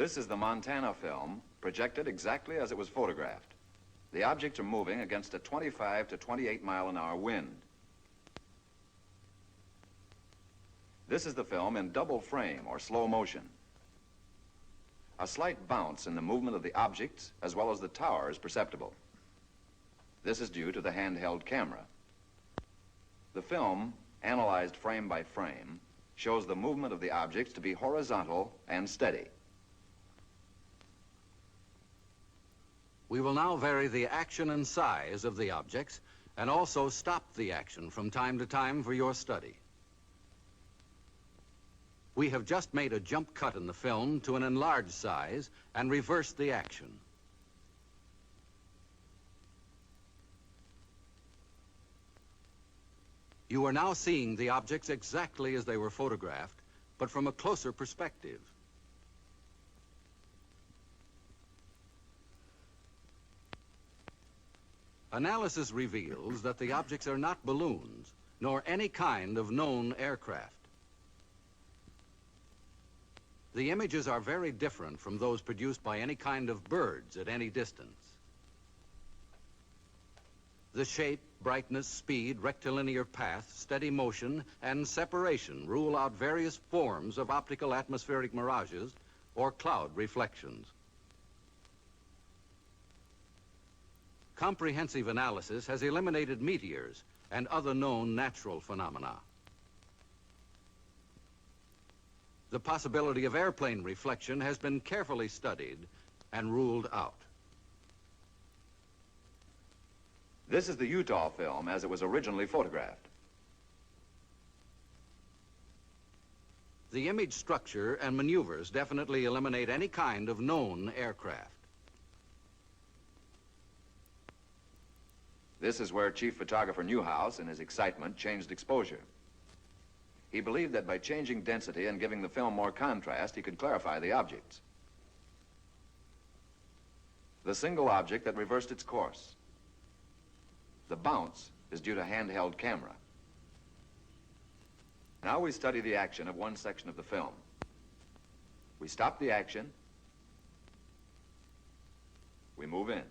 This is the Montana film, projected exactly as it was photographed. The objects are moving against a 25 to 28 mile an hour wind. This is the film in double frame or slow motion. A slight bounce in the movement of the objects as well as the tower is perceptible. This is due to the handheld camera. The film, analyzed frame by frame, shows the movement of the objects to be horizontal and steady. We will now vary the action and size of the objects and also stop the action from time to time for your study. We have just made a jump cut in the film to an enlarged size and reversed the action. You are now seeing the objects exactly as they were photographed, but from a closer perspective. Analysis reveals that the objects are not balloons, nor any kind of known aircraft. The images are very different from those produced by any kind of birds at any distance. The shape, brightness, speed, rectilinear path, steady motion, and separation rule out various forms of optical atmospheric mirages or cloud reflections. Comprehensive analysis has eliminated meteors and other known natural phenomena. The possibility of airplane reflection has been carefully studied and ruled out. This is the Utah film as it was originally photographed. The image structure and maneuvers definitely eliminate any kind of known aircraft. This is where Chief Photographer Newhouse, in his excitement, changed exposure. He believed that by changing density and giving the film more contrast, he could clarify the objects. The single object that reversed its course. The bounce is due to handheld camera. Now we study the action of one section of the film. We stop the action. We move in.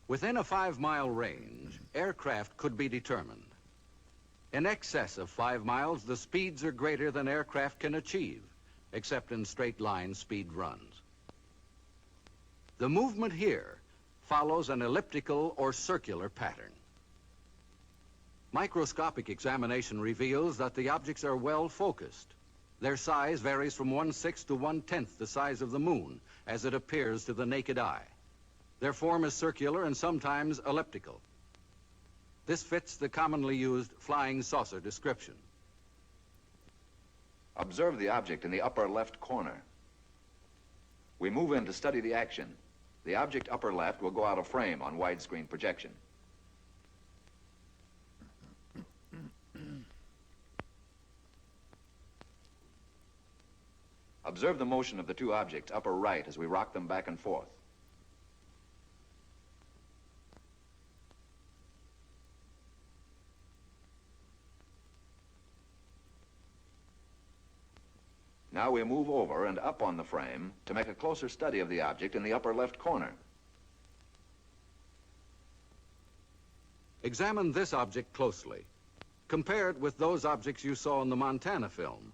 Within a 5-mile range, aircraft could be determined. In excess of 5 miles, the speeds are greater than aircraft can achieve, except in straight-line speed runs. The movement here follows an elliptical or circular pattern. Microscopic examination reveals that the objects are well focused. Their size varies from 1/6 to 1/10 the size of the moon, as it appears to the naked eye. Their form is circular and sometimes elliptical. This fits the commonly used flying saucer description. Observe the object in the upper left corner. We move in to study the action. The object upper left will go out of frame on widescreen projection. Observe the motion of the two objects upper right as we rock them back and forth. Now we move over and up on the frame to make a closer study of the object in the upper left corner. Examine this object closely. Compare it with those objects you saw in the Montana film.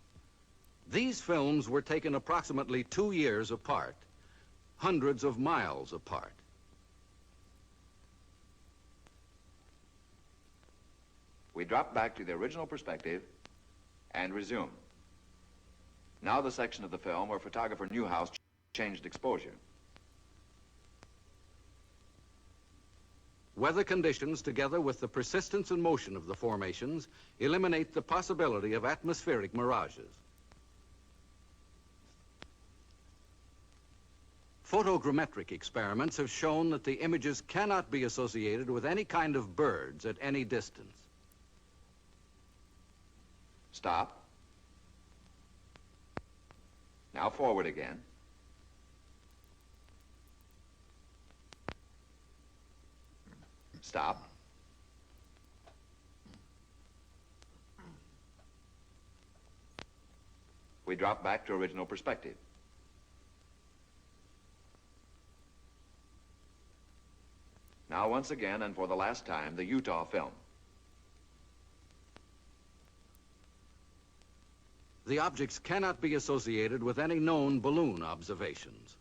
These films were taken approximately 2 years apart, hundreds of miles apart. We drop back to the original perspective and resume. Now the section of the film where photographer Newhouse changed exposure. Weather conditions, together with the persistence and motion of the formations, eliminate the possibility of atmospheric mirages. Photogrammetric experiments have shown that the images cannot be associated with any kind of birds at any distance. Stop. Now forward again. Stop. we drop back to original perspective. Now, once again, and for the last time, the Utah film. The objects cannot be associated with any known balloon observations.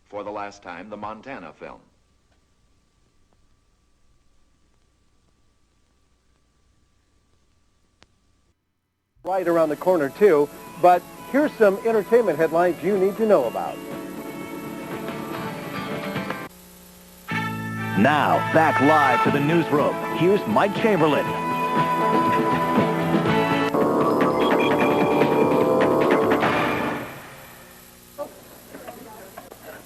For the last time, the Montana film. Right around the corner, too. But here's some entertainment headlines you need to know about. Now, back live to the newsroom. Here's Mike Chamberlain.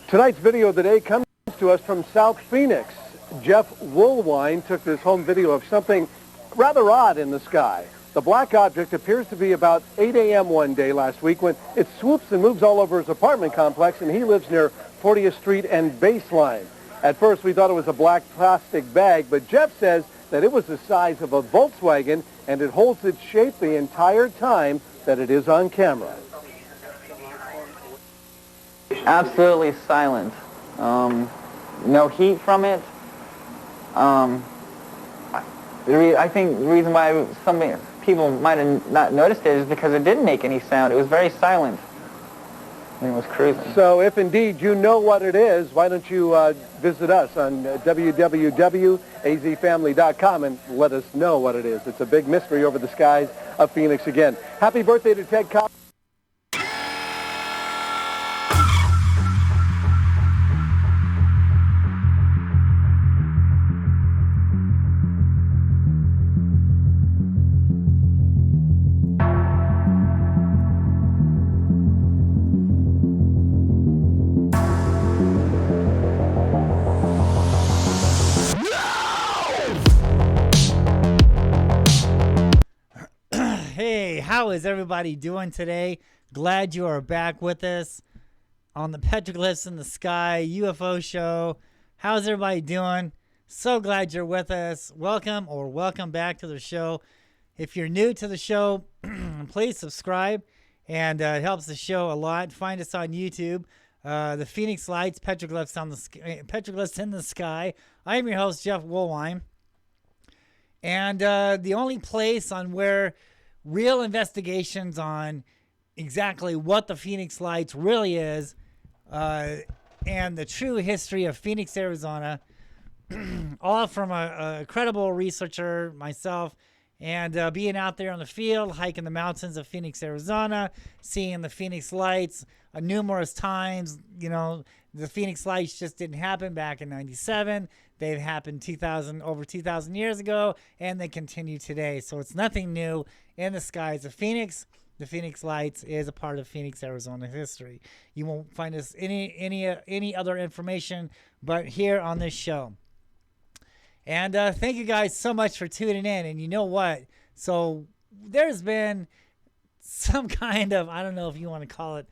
Tonight's video of the day comes to us from South Phoenix. Jeff Woolwine took this home video of something rather odd in the sky. The black object appears to be about 8 a.m. one day last week when it swoops and moves all over his apartment complex, and he lives near 40th Street and Baseline. At first, we thought it was a black plastic bag, but Jeff says that it was the size of a Volkswagen, and it holds its shape the entire time that it is on camera. Absolutely silent. No heat from it. I think the reason why some people might have not noticed it is because it didn't make any sound. It was very silent when it was cruising. So if indeed you know what it is, why don't you visit us on www.azfamily.com and let us know what it is. It's a big mystery over the skies of Phoenix again. Happy birthday to Ted Kopp. How is everybody doing today? Glad you are back with us on the Petroglyphs in the Sky UFO show. How's everybody doing? So glad you're with us. Welcome or welcome back to the show. If you're new to the show, please subscribe, and it helps the show a lot. Find us on YouTube, the Phoenix Lights, Petroglyphs in the Sky. I am your host, Jeff Woolwine, and the only place on where real investigations on exactly what the Phoenix Lights really is, and the true history of Phoenix, Arizona, all from a credible researcher, myself, and being out there on the field, hiking the mountains of Phoenix, Arizona, seeing the Phoenix Lights numerous times. You know, the Phoenix Lights just didn't happen back in '97. They've happened over 2,000 years ago, and they continue today. So it's nothing new in the skies of Phoenix. The Phoenix Lights is a part of Phoenix, Arizona history. You won't find us any other information but here on this show. And thank you guys so much for tuning in. And you know what? So there's been some kind of, I don't know if you want to call it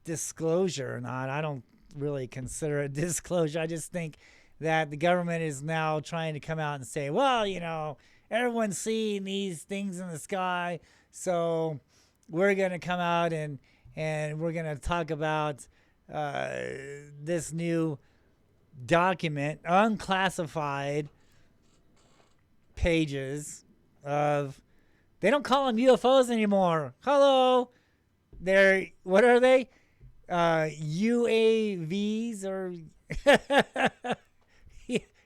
disclosure or not. I don't really consider it disclosure. I just think that the government is now trying to come out and say, well, you know, everyone's seeing these things in the sky, so we're going to come out and we're going to talk about this new document, unclassified pages of, they don't call them UFOs anymore. Hello. What are they? UAVs or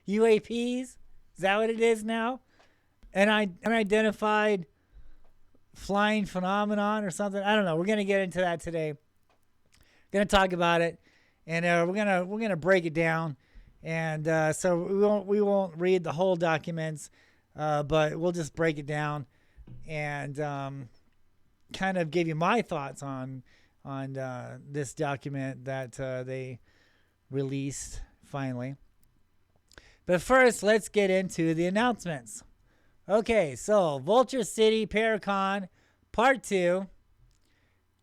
UAPs? Is that what it is now? Unidentified flying phenomenon or something. I don't know. We're gonna get into that today. We're gonna talk about it, and we're gonna break it down. And so we won't read the whole documents, but we'll just break it down and kind of give you my thoughts on this document that they released finally. But first, let's get into the announcements. Okay, so Vulture City Paracon Part 2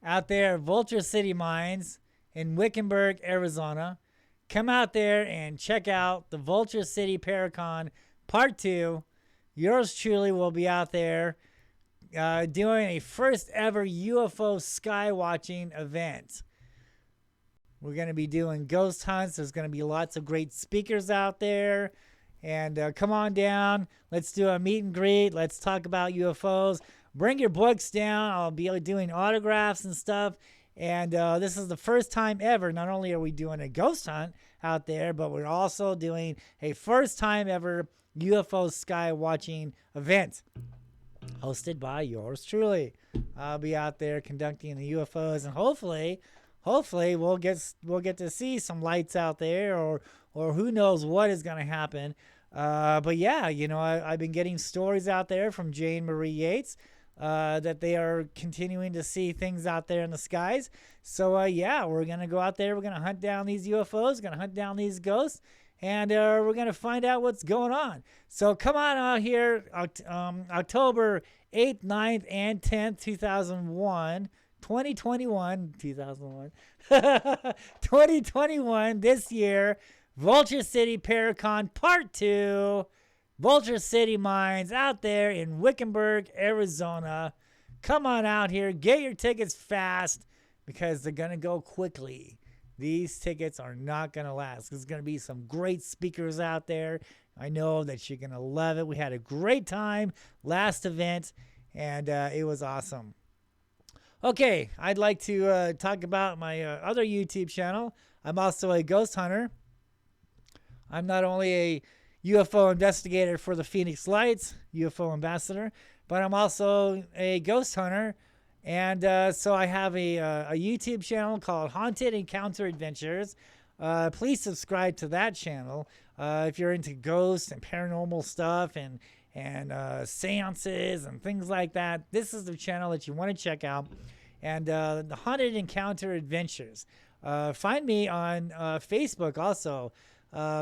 out there at Vulture City Mines in Wickenburg, Arizona. Come out there and check out the Vulture City Paracon Part 2. Yours truly will be out there doing a first ever UFO sky watching event. We're going to be doing ghost hunts. There's going to be lots of great speakers out there. And come on down. Let's do a meet and greet. Let's talk about UFOs. Bring your books down. I'll be doing autographs and stuff. And this is the first time ever. Not only are we doing a ghost hunt out there, but we're also doing a first time ever UFO sky watching event hosted by yours truly. I'll be out there conducting the UFOs, and hopefully we'll get to see some lights out there, or who knows what is going to happen. But yeah, I've been getting stories out there from Jane Marie Yates that they are continuing to see things out there in the skies. So yeah, we're going to go out there. We're going to hunt down these UFOs, going to hunt down these ghosts, and we're going to find out what's going on. So come on out here, October 8th, 9th, and 10th, 2021. 2021 this year, Vulture City Paracon Part 2, Vulture City Mines out there in Wickenburg, Arizona. Come on out here, get your tickets fast because they're going to go quickly. These tickets are not going to last. There's going to be some great speakers out there. I know that you're going to love it. We had a great time last event, and it was awesome. Okay, I'd like to talk about my other YouTube channel. I'm also a ghost hunter. I'm not only a UFO investigator for the Phoenix Lights, UFO ambassador, but I'm also a ghost hunter. And so I have a YouTube channel called Haunted Encounter Adventures. Please subscribe to that channel if you're into ghosts and paranormal stuff and seances and things like that. This is the channel that you want to check out. And the Haunted Encounter Adventures. Find me on Facebook also.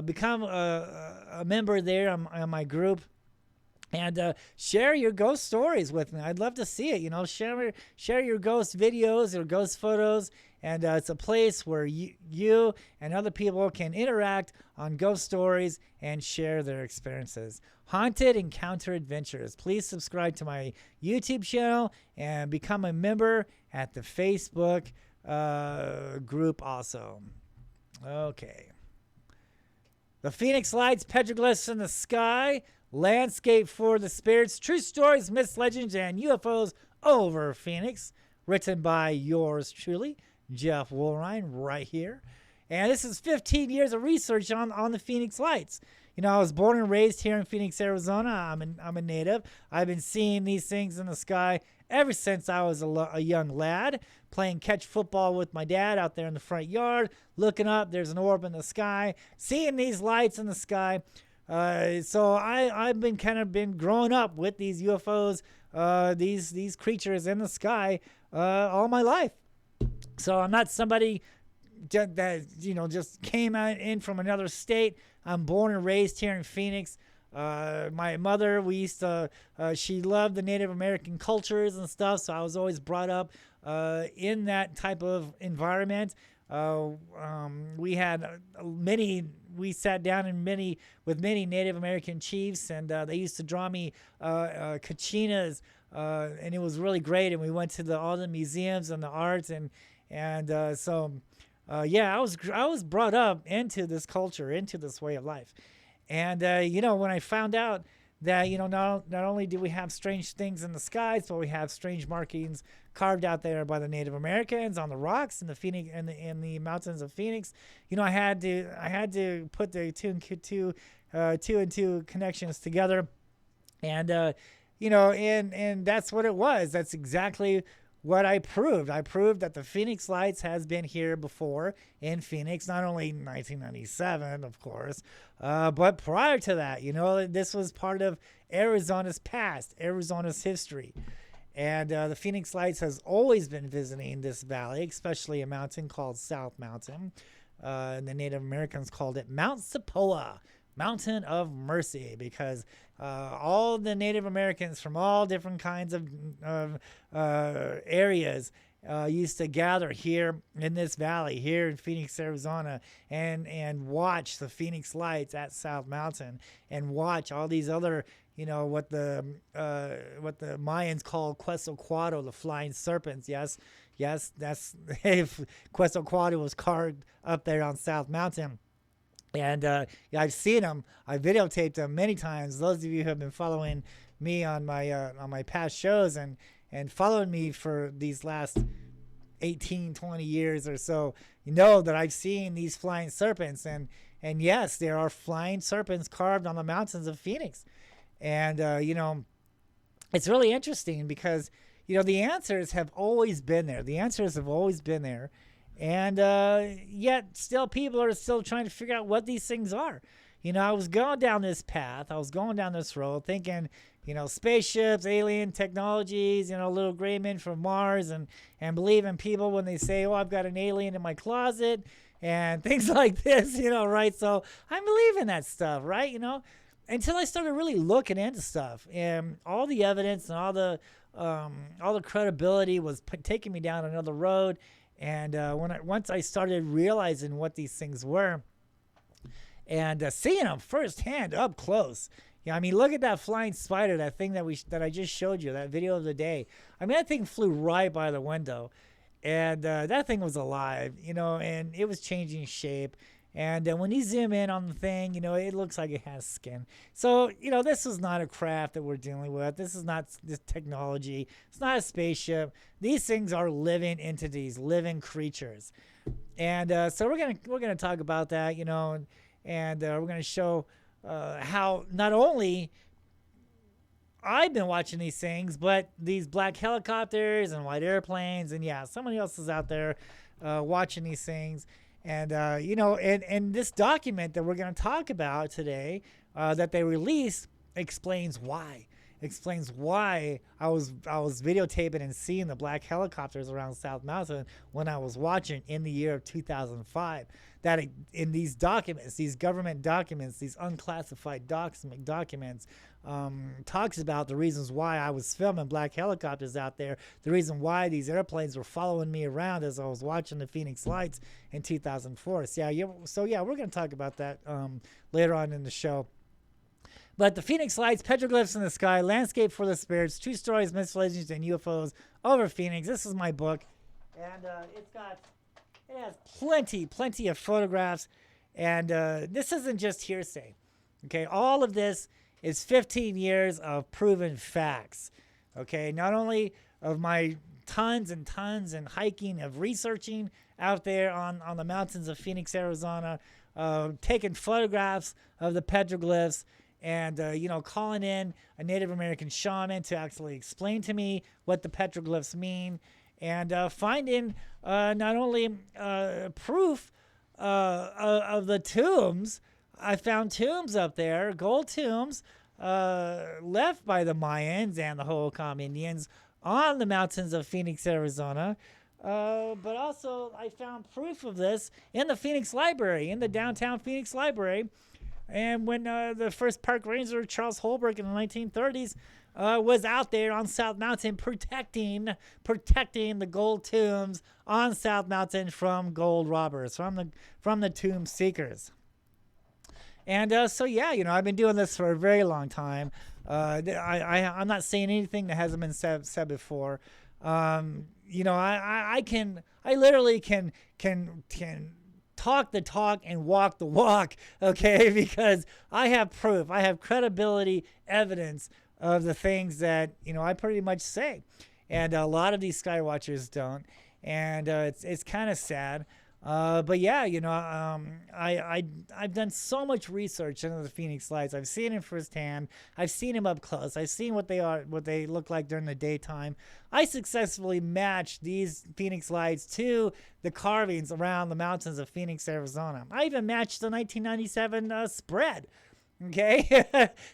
Become a member there on my group. And share your ghost stories with me. I'd love to see it. Share your ghost videos or ghost photos. And it's a place where you and other people can interact on ghost stories and share their experiences. Haunted Encounter Adventures. Please subscribe to my YouTube channel and become a member at the Facebook group also. Okay. The Phoenix Lights, Petroglyphs in the Sky, Landscape for the Spirits, True Stories, Myths, Legends, and UFOs over Phoenix. Written by yours truly, Jeff Woolrine, right here. And this is 15 years of research on the Phoenix Lights. I was born and raised here in Phoenix, Arizona. I'm a native. I've been seeing these things in the sky ever since I was a young lad, playing catch football with my dad out there in the front yard, looking up, there's an orb in the sky, seeing these lights in the sky. So I've been growing up with these UFOs, these creatures in the sky all my life. So I'm not somebody that just came in from another state. I'm born and raised here in Phoenix. My mother, she loved the Native American cultures and stuff, so I was always brought up in that type of environment. We sat down with many Native American chiefs, and they used to draw me kachinas, and it was really great. And we went to all the museums and the arts, so I was brought up into this culture, into this way of life. And when I found out that not only do we have strange things in the skies, but we have strange markings carved out there by the Native Americans on the rocks in the Phoenix in the mountains of Phoenix, I had to put the two and two connections together, and and that's what it was. That's exactly what I proved. I proved that the Phoenix Lights has been here before in Phoenix, not only in 1997, of course, but prior to that. This was part of Arizona's past, Arizona's history. And the Phoenix Lights has always been visiting this valley, especially a mountain called South Mountain. And the Native Americans called it Mount Sepoa, Mountain of Mercy, because all the Native Americans from all different kinds of areas used to gather here in this valley, here in Phoenix, Arizona, and watch the Phoenix Lights at South Mountain, and watch all these other what the Mayans call Quetzalcoatl, the flying serpents. Yes, that's if Quetzalcoatl was carved up there on South Mountain. And I've seen them. I videotaped them many times. Those of you who have been following me on my past shows and following me for these last 18, 20 years or so, you know that I've seen these flying serpents. And yes, there are flying serpents carved on the mountains of Phoenix. And, it's really interesting because, the answers have always been there. The answers have always been there. And yet still people are still trying to figure out what these things are. I was going down this path. I was going down this road thinking, spaceships, alien technologies, little gray men from Mars, and believing people when they say, oh, I've got an alien in my closet and things like this, right? So I'm believing that stuff, right? Until I started really looking into stuff, and all the evidence and all the credibility was taking me down another road. And once I started realizing what these things were and seeing them firsthand up close, look at that flying spider, that thing that I just showed you, that video of the day. That thing flew right by the window, and that thing was alive, and it was changing shape. And when you zoom in on the thing, it looks like it has skin. So, this is not a craft that we're dealing with. This is not this technology. It's not a spaceship. These things are living entities, living creatures. And so we're gonna talk about that, and we're gonna show how not only I've been watching these things, but these black helicopters and white airplanes, and somebody else is out there watching these things. And, and this document that we're going to talk about today that they released explains why. Explains why I was videotaping and seeing the black helicopters around South Mountain when I was watching in the year of 2005. That in these documents, these government documents, these unclassified documents, talks about the reasons why I was filming black helicopters out there, the reason why these airplanes were following me around as I was watching the Phoenix Lights in 2004. So we're going to talk about that later on in the show. But the Phoenix Lights, Petroglyphs in the Sky, Landscape for the Spirits, True Stories, Myths, Legends, and UFOs over Phoenix. This is my book, and it has plenty of photographs, and this isn't just hearsay. Okay, all of this is 15 years of proven facts. Okay, not only of my tons and hiking, of researching out there on the mountains of Phoenix, Arizona, taking photographs of the petroglyphs, and calling in a Native American shaman to actually explain to me what the petroglyphs mean, and finding not only proof of the tombs. I found tombs up there, gold tombs left by the Mayans and the Hohokam Indians on the mountains of Phoenix, Arizona. But also I found proof of this in the Phoenix Library, in the downtown Phoenix Library. And when the first park ranger, Charles Holbrook, in the 1930s, was out there on South Mountain protecting the gold tombs on South Mountain from gold robbers, from the tomb seekers. And I've been doing this for a very long time. I'm not saying anything that hasn't been said before. I literally can talk the talk and walk the walk, okay? Because I have proof, I have credibility, evidence of the things that, I pretty much say. And a lot of these skywatchers don't. And it's kind of sad. I've done so much research into the Phoenix Lights. I've seen them firsthand. I've seen them up close. I've seen what they look like during the daytime. I successfully matched these Phoenix Lights to the carvings around the mountains of Phoenix, Arizona. I even matched the 1997 spread. Okay,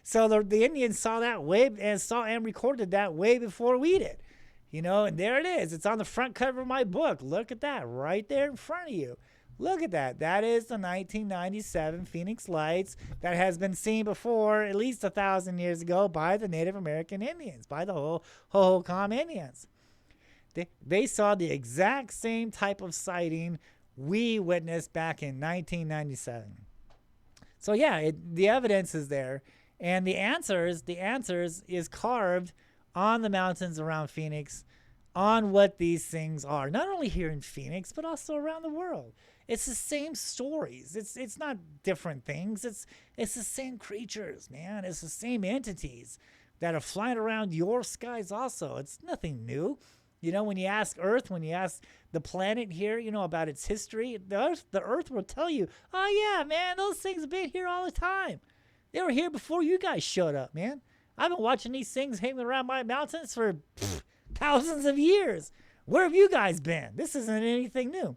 so the Indians saw that and recorded that way before we did. And there it is. It's on the front cover of my book. Look at that right there in front of you. Look at that. That is the 1997 Phoenix Lights that has been seen before at least 1,000 years ago by the Native American Indians, by the Hohokam Indians. They saw the exact same type of sighting we witnessed back in 1997. So the evidence is there. And the answers is carved on the mountains around Phoenix on what these things are. Not only here in Phoenix, but also around the world. It's the same stories. It's not different things. It's the same creatures, man. It's the same entities that are flying around your skies also. It's nothing new. You know, when you ask Earth, when you ask the planet here, you know, about its history, the Earth will tell you, oh yeah, man, those things have been here all the time. They were here before you guys showed up, man. I've been watching these things hanging around my mountains for thousands of years. Where have you guys been? This isn't anything new.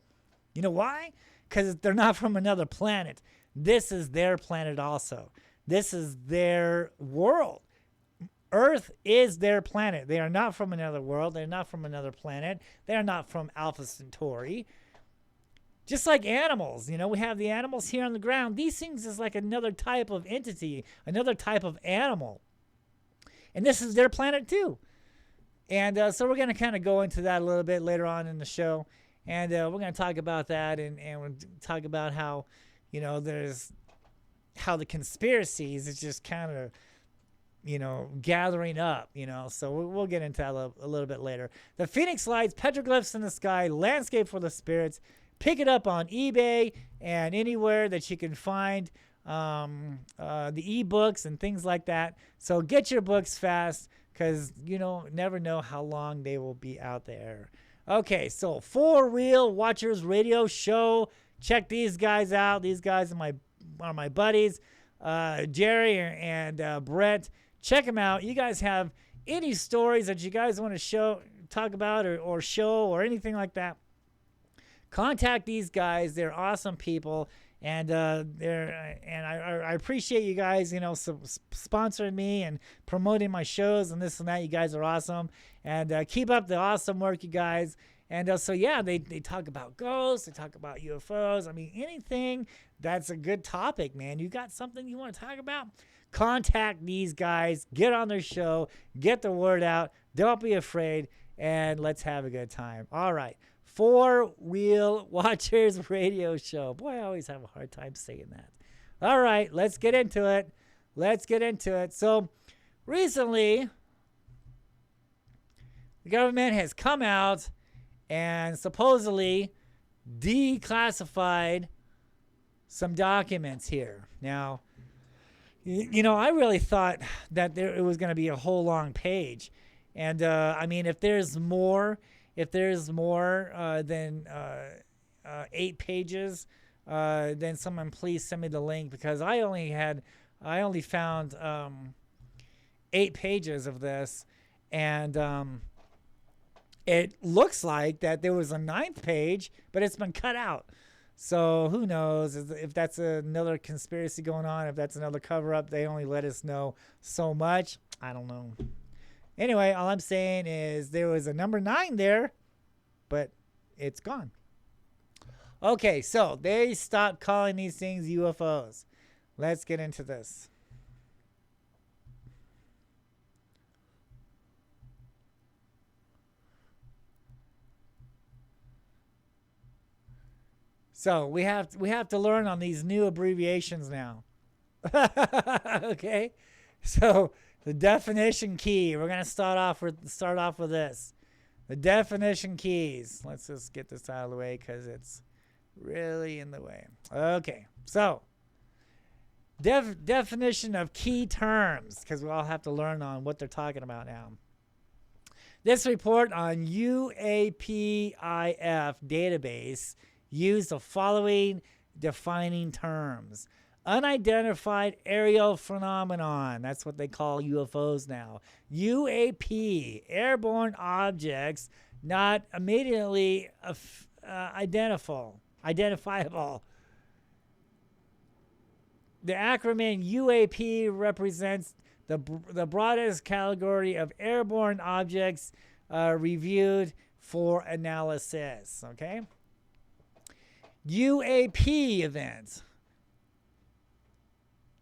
You know why? Because they're not from another planet. This is their planet also. This is their world. Earth is their planet. They are not from another world. They're not from another planet. They are not from Alpha Centauri. Just like animals, you know, we have the animals here on the ground. These things is like another type of entity, another type of animal. And this is their planet too. And so we're going to kind of go into that a little bit later on in the show. And we're going to talk about that and we'll talk about how, you know, how the conspiracies is just kind of, you know, gathering up, you know. So we'll get into that a little bit later. The Phoenix Lights, Petroglyphs in the Sky, Landscape for the Spirits. Pick it up on eBay and anywhere that you can find the ebooks and things like that. So get your books fast because, you know, never know how long they will be out there. Okay, so For Real Watchers Radio Show. Check these guys out. These guys are my buddies, Jerry and Brett. Check them out. You guys have any stories that you guys want to talk about or show or anything like that, contact these guys. They're awesome people, and I appreciate you guys, you know, sponsoring me and promoting my shows and this and that. You guys are awesome, and keep up the awesome work, you guys. And so yeah, they talk about ghosts, they talk about UFOs. I mean, anything that's a good topic, man. You got something you want to talk about? Contact these guys, get on their show, get the word out. Don't be afraid, and let's have a good time. All right. For Real Watchers Radio Show. Boy, I always have a hard time saying that. All right, let's get into it. So recently, the government has come out and supposedly declassified some documents here. Now, you know, I really thought that it was going to be a whole long page. And, I mean, if there's more than 8 pages, then someone please send me the link, because I only found 8 pages of this, and it looks like that there was a 9th page, but it's been cut out. So who knows if that's another conspiracy going on, if that's another cover-up. They only let us know so much. I don't know. Anyway, all I'm saying is there was a number 9 there, but it's gone. Okay, so they stopped calling these things UFOs. Let's get into this. So we have to learn on these new abbreviations now. Okay, so the definition key. We're gonna start off with this. The definition keys. Let's just get this out of the way because it's really in the way. Okay, so definition of key terms, because we all have to learn on what they're talking about now. This report on UAPIF database used the following defining terms. Unidentified aerial phenomenon. That's what they call UFOs now. UAP, airborne objects not immediately identifiable. The acronym UAP represents the broadest category of airborne objects reviewed for analysis. Okay. UAP events.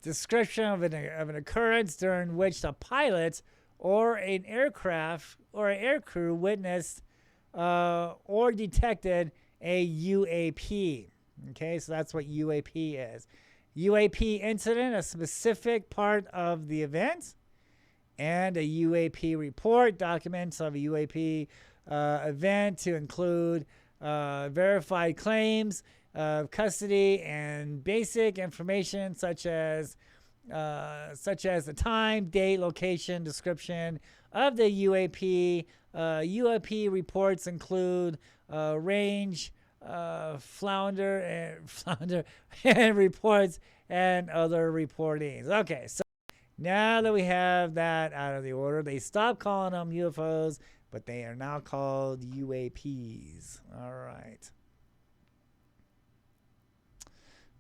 Description of an occurrence during which the pilot or an aircraft or an aircrew witnessed or detected a UAP. Okay, so that's what UAP is. UAP incident, a specific part of the event, and a UAP report, documents of a UAP event to include verified claims of custody and basic information such as the time, date, location, description of the UAP. UAP reports include range, flounder and reports and other reportings. Okay, so now that we have that out of the order, they stopped calling them UFOs, but they are now called UAPs. All right.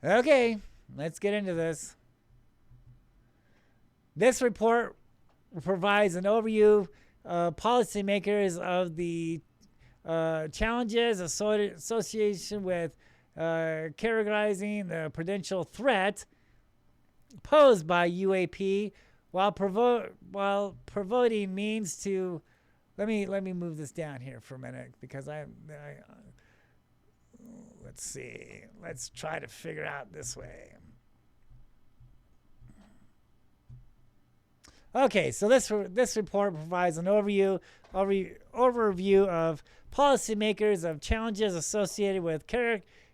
Okay, let's get into this. This report provides an overview of policymakers of the challenges association with characterizing the potential threat posed by UAP while providing means to. Let me move this down here for a minute because let's see. Let's try to figure out this way. Okay, so this report provides an overview of policymakers of challenges associated with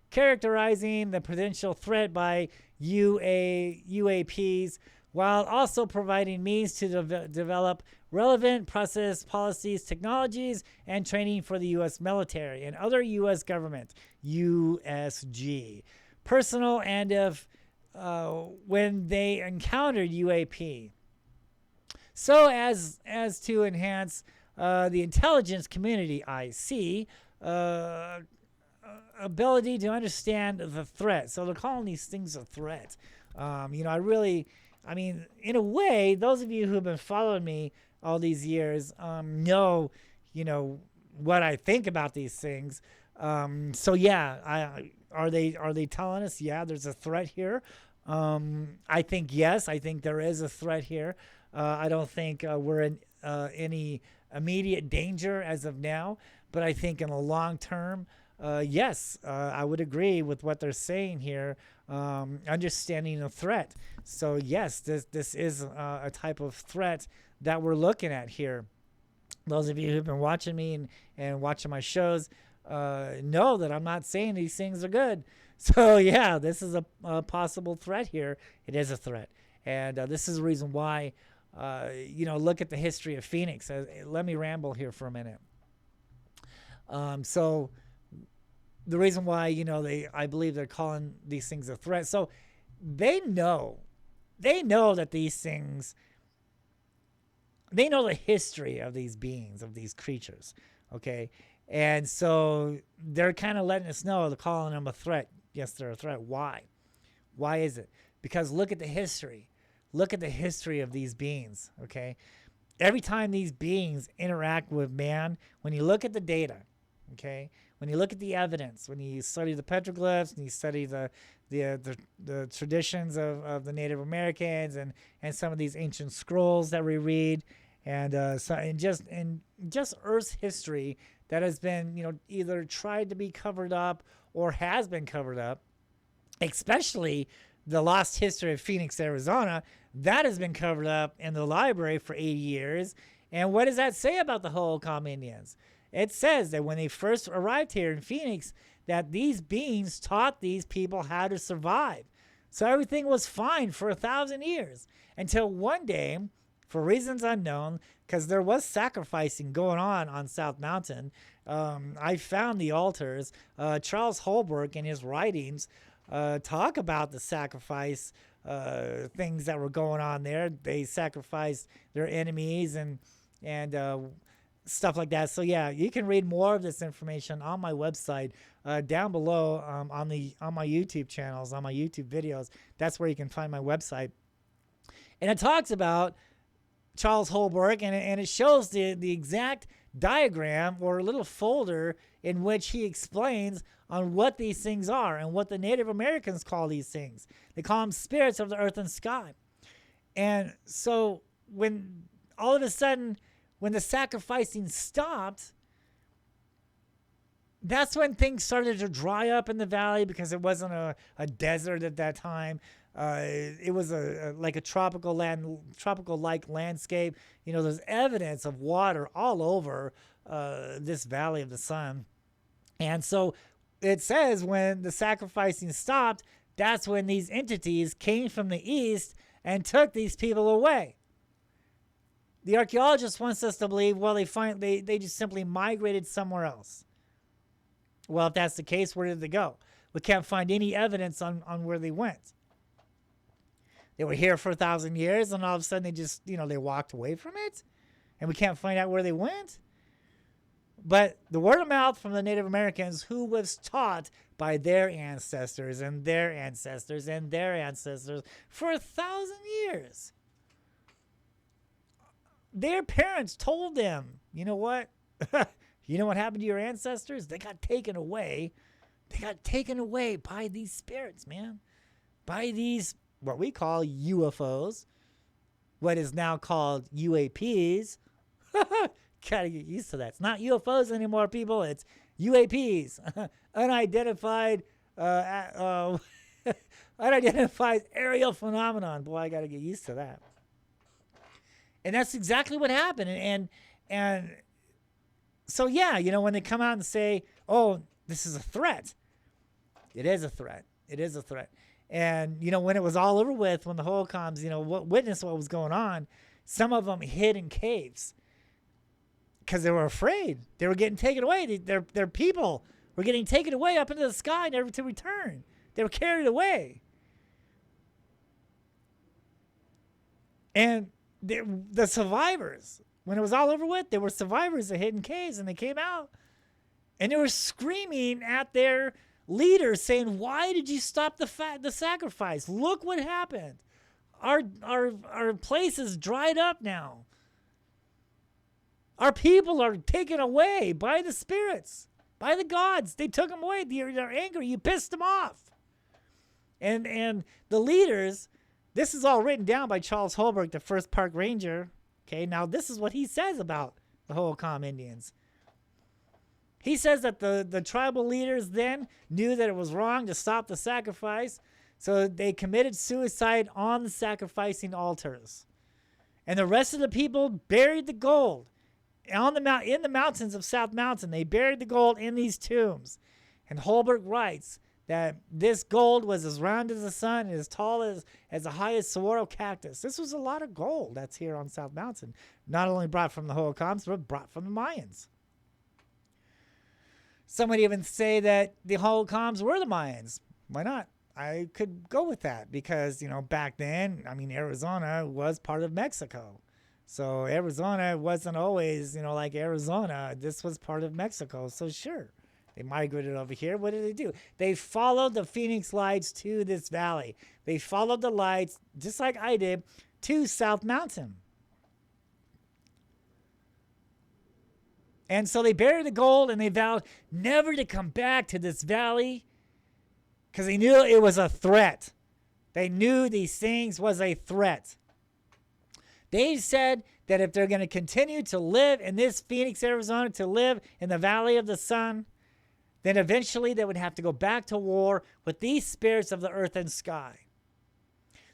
characterizing the potential threat by UAPs, while also providing means to develop relevant process, policies, technologies, and training for the U.S. military and other U.S. government, USG, personnel, and if when they encountered UAP. So as to enhance the intelligence community, IC, ability to understand the threat. So they're calling these things a threat. In a way, those of you who have been following me all these years know, what I think about these things. So yeah, are they telling us, yeah, there's a threat here? I think yes. I think there is a threat here. I don't think we're in any immediate danger as of now, but I think in the long term, yes, I would agree with what they're saying here. Understanding the threat. So yes, this is a type of threat that we're looking at here. Those of you who've been watching me and watching my shows know that I'm not saying these things are good. So yeah, this is a possible threat here. It is a threat, and this is the reason why. Look at the history of Phoenix. Let me ramble here for a minute. So the reason why, I believe they're calling these things a threat. So they know that these things, they know the history of these beings, of these creatures. Okay. And so they're kind of letting us know, they're calling them a threat. Yes, they're a threat. Why? Why is it? Because look at the history. Look at the history of these beings, okay? Every time these beings interact with man, when you look at the data, okay, when you look at the evidence, when you study the petroglyphs, and you study the traditions of the Native Americans and some of these ancient scrolls that we read, and just Earth's history that has been, either tried to be covered up or has been covered up, especially the lost history of Phoenix, Arizona, that has been covered up in the library for 80 years. And what does that say about the Hohokam Indians? It says that when they first arrived here in Phoenix, that these beings taught these people how to survive. So everything was fine for 1,000 years until one day, for reasons unknown, because there was sacrificing going on South Mountain. I found the altars. Charles Holbrook in his writings talk about the sacrifice things that were going on there. They sacrificed their enemies and stuff like that. So yeah, you can read more of this information on my website down below on my YouTube channels, on my YouTube videos. That's where you can find my website. And it talks about Charles Holbrook, and it shows the exact diagram or a little folder in which he explains on what these things are and what the Native Americans call these things. They call them spirits of the earth and sky. And so when all of a sudden, when the sacrificing stopped, that's when things started to dry up in the valley because it wasn't a desert at that time. It was like a tropical-like landscape. You know, there's evidence of water all over this Valley of the Sun. And so it says when the sacrificing stopped, that's when these entities came from the east and took these people away. The archaeologist wants us to believe, well, they just simply migrated somewhere else. Well, if that's the case, where did they go? We can't find any evidence on where they went. They were here for 1,000 years, and all of a sudden they just, they walked away from it, and we can't find out where they went. But the word of mouth from the Native Americans, who was taught by their ancestors and their ancestors and their ancestors for 1,000 years. Their parents told them, you know what? You know what happened to your ancestors? They got taken away. They got taken away by these spirits, man. By these, what we call UFOs, what is now called UAPs. Gotta get used to that. It's not UFOs anymore, people. It's UAPs, unidentified, unidentified aerial phenomenon. Boy, I gotta get used to that. And that's exactly what happened. And so yeah, when they come out and say, "Oh, this is a threat," it is a threat. It is a threat. And when it was all over with, when the holocoms, witnessed what was going on, some of them hid in caves because they were afraid. They were getting taken away. Their people were getting taken away up into the sky, never to return. They were carried away. And the survivors, when it was all over with, there were survivors that hid in caves, and they came out, and they were screaming at their leaders, saying, "Why did you stop the sacrifice? Look what happened. Our place is dried up now. Our people are taken away by the spirits, by the gods. They took them away. They're angry. You pissed them off." And the leaders, this is all written down by Charles Holbrook, the first park ranger. Okay, now this is what he says about the Hohokam Indians. He says that the tribal leaders then knew that it was wrong to stop the sacrifice, so they committed suicide on the sacrificing altars. And the rest of the people buried the gold in the mountains of South Mountain. They buried the gold in these tombs. And Holbrook writes that this gold was as round as the sun and as tall as the highest saguaro cactus. This was a lot of gold that's here on South Mountain. Not only brought from the Hohokams, but brought from the Mayans. Some would even say that the Holokams were the Mayans. Why not? I could go with that because, back then, Arizona was part of Mexico. So Arizona wasn't always, like Arizona. This was part of Mexico. So sure, they migrated over here. What did they do? They followed the Phoenix lights to this valley. They followed the lights, just like I did, to South Mountain. And so they buried the gold, and they vowed never to come back to this valley because they knew it was a threat. They knew these things was a threat. They said that if they're going to continue to live in this Phoenix, Arizona, to live in the Valley of the Sun, then eventually they would have to go back to war with these spirits of the earth and sky.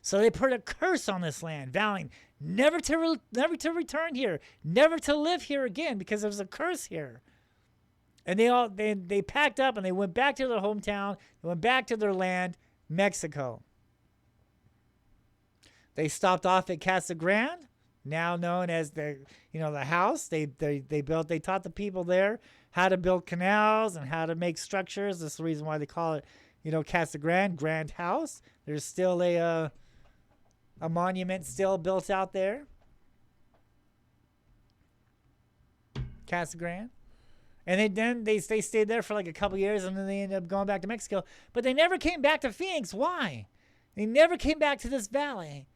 So they put a curse on this land, vowing never to return here, never to live here again, because there was a curse here. And they packed up and they went back to their hometown. They went back to their land, Mexico. They stopped off at Casa Grande, now known as the house. They taught the people there how to build canals and how to make structures. That's the reason why they call it, Casa Grande, Grand House. There's still a monument still built out there. Casa Grande. And they stayed there for like a couple years, and then they ended up going back to Mexico. But they never came back to Phoenix. Why? They never came back to this valley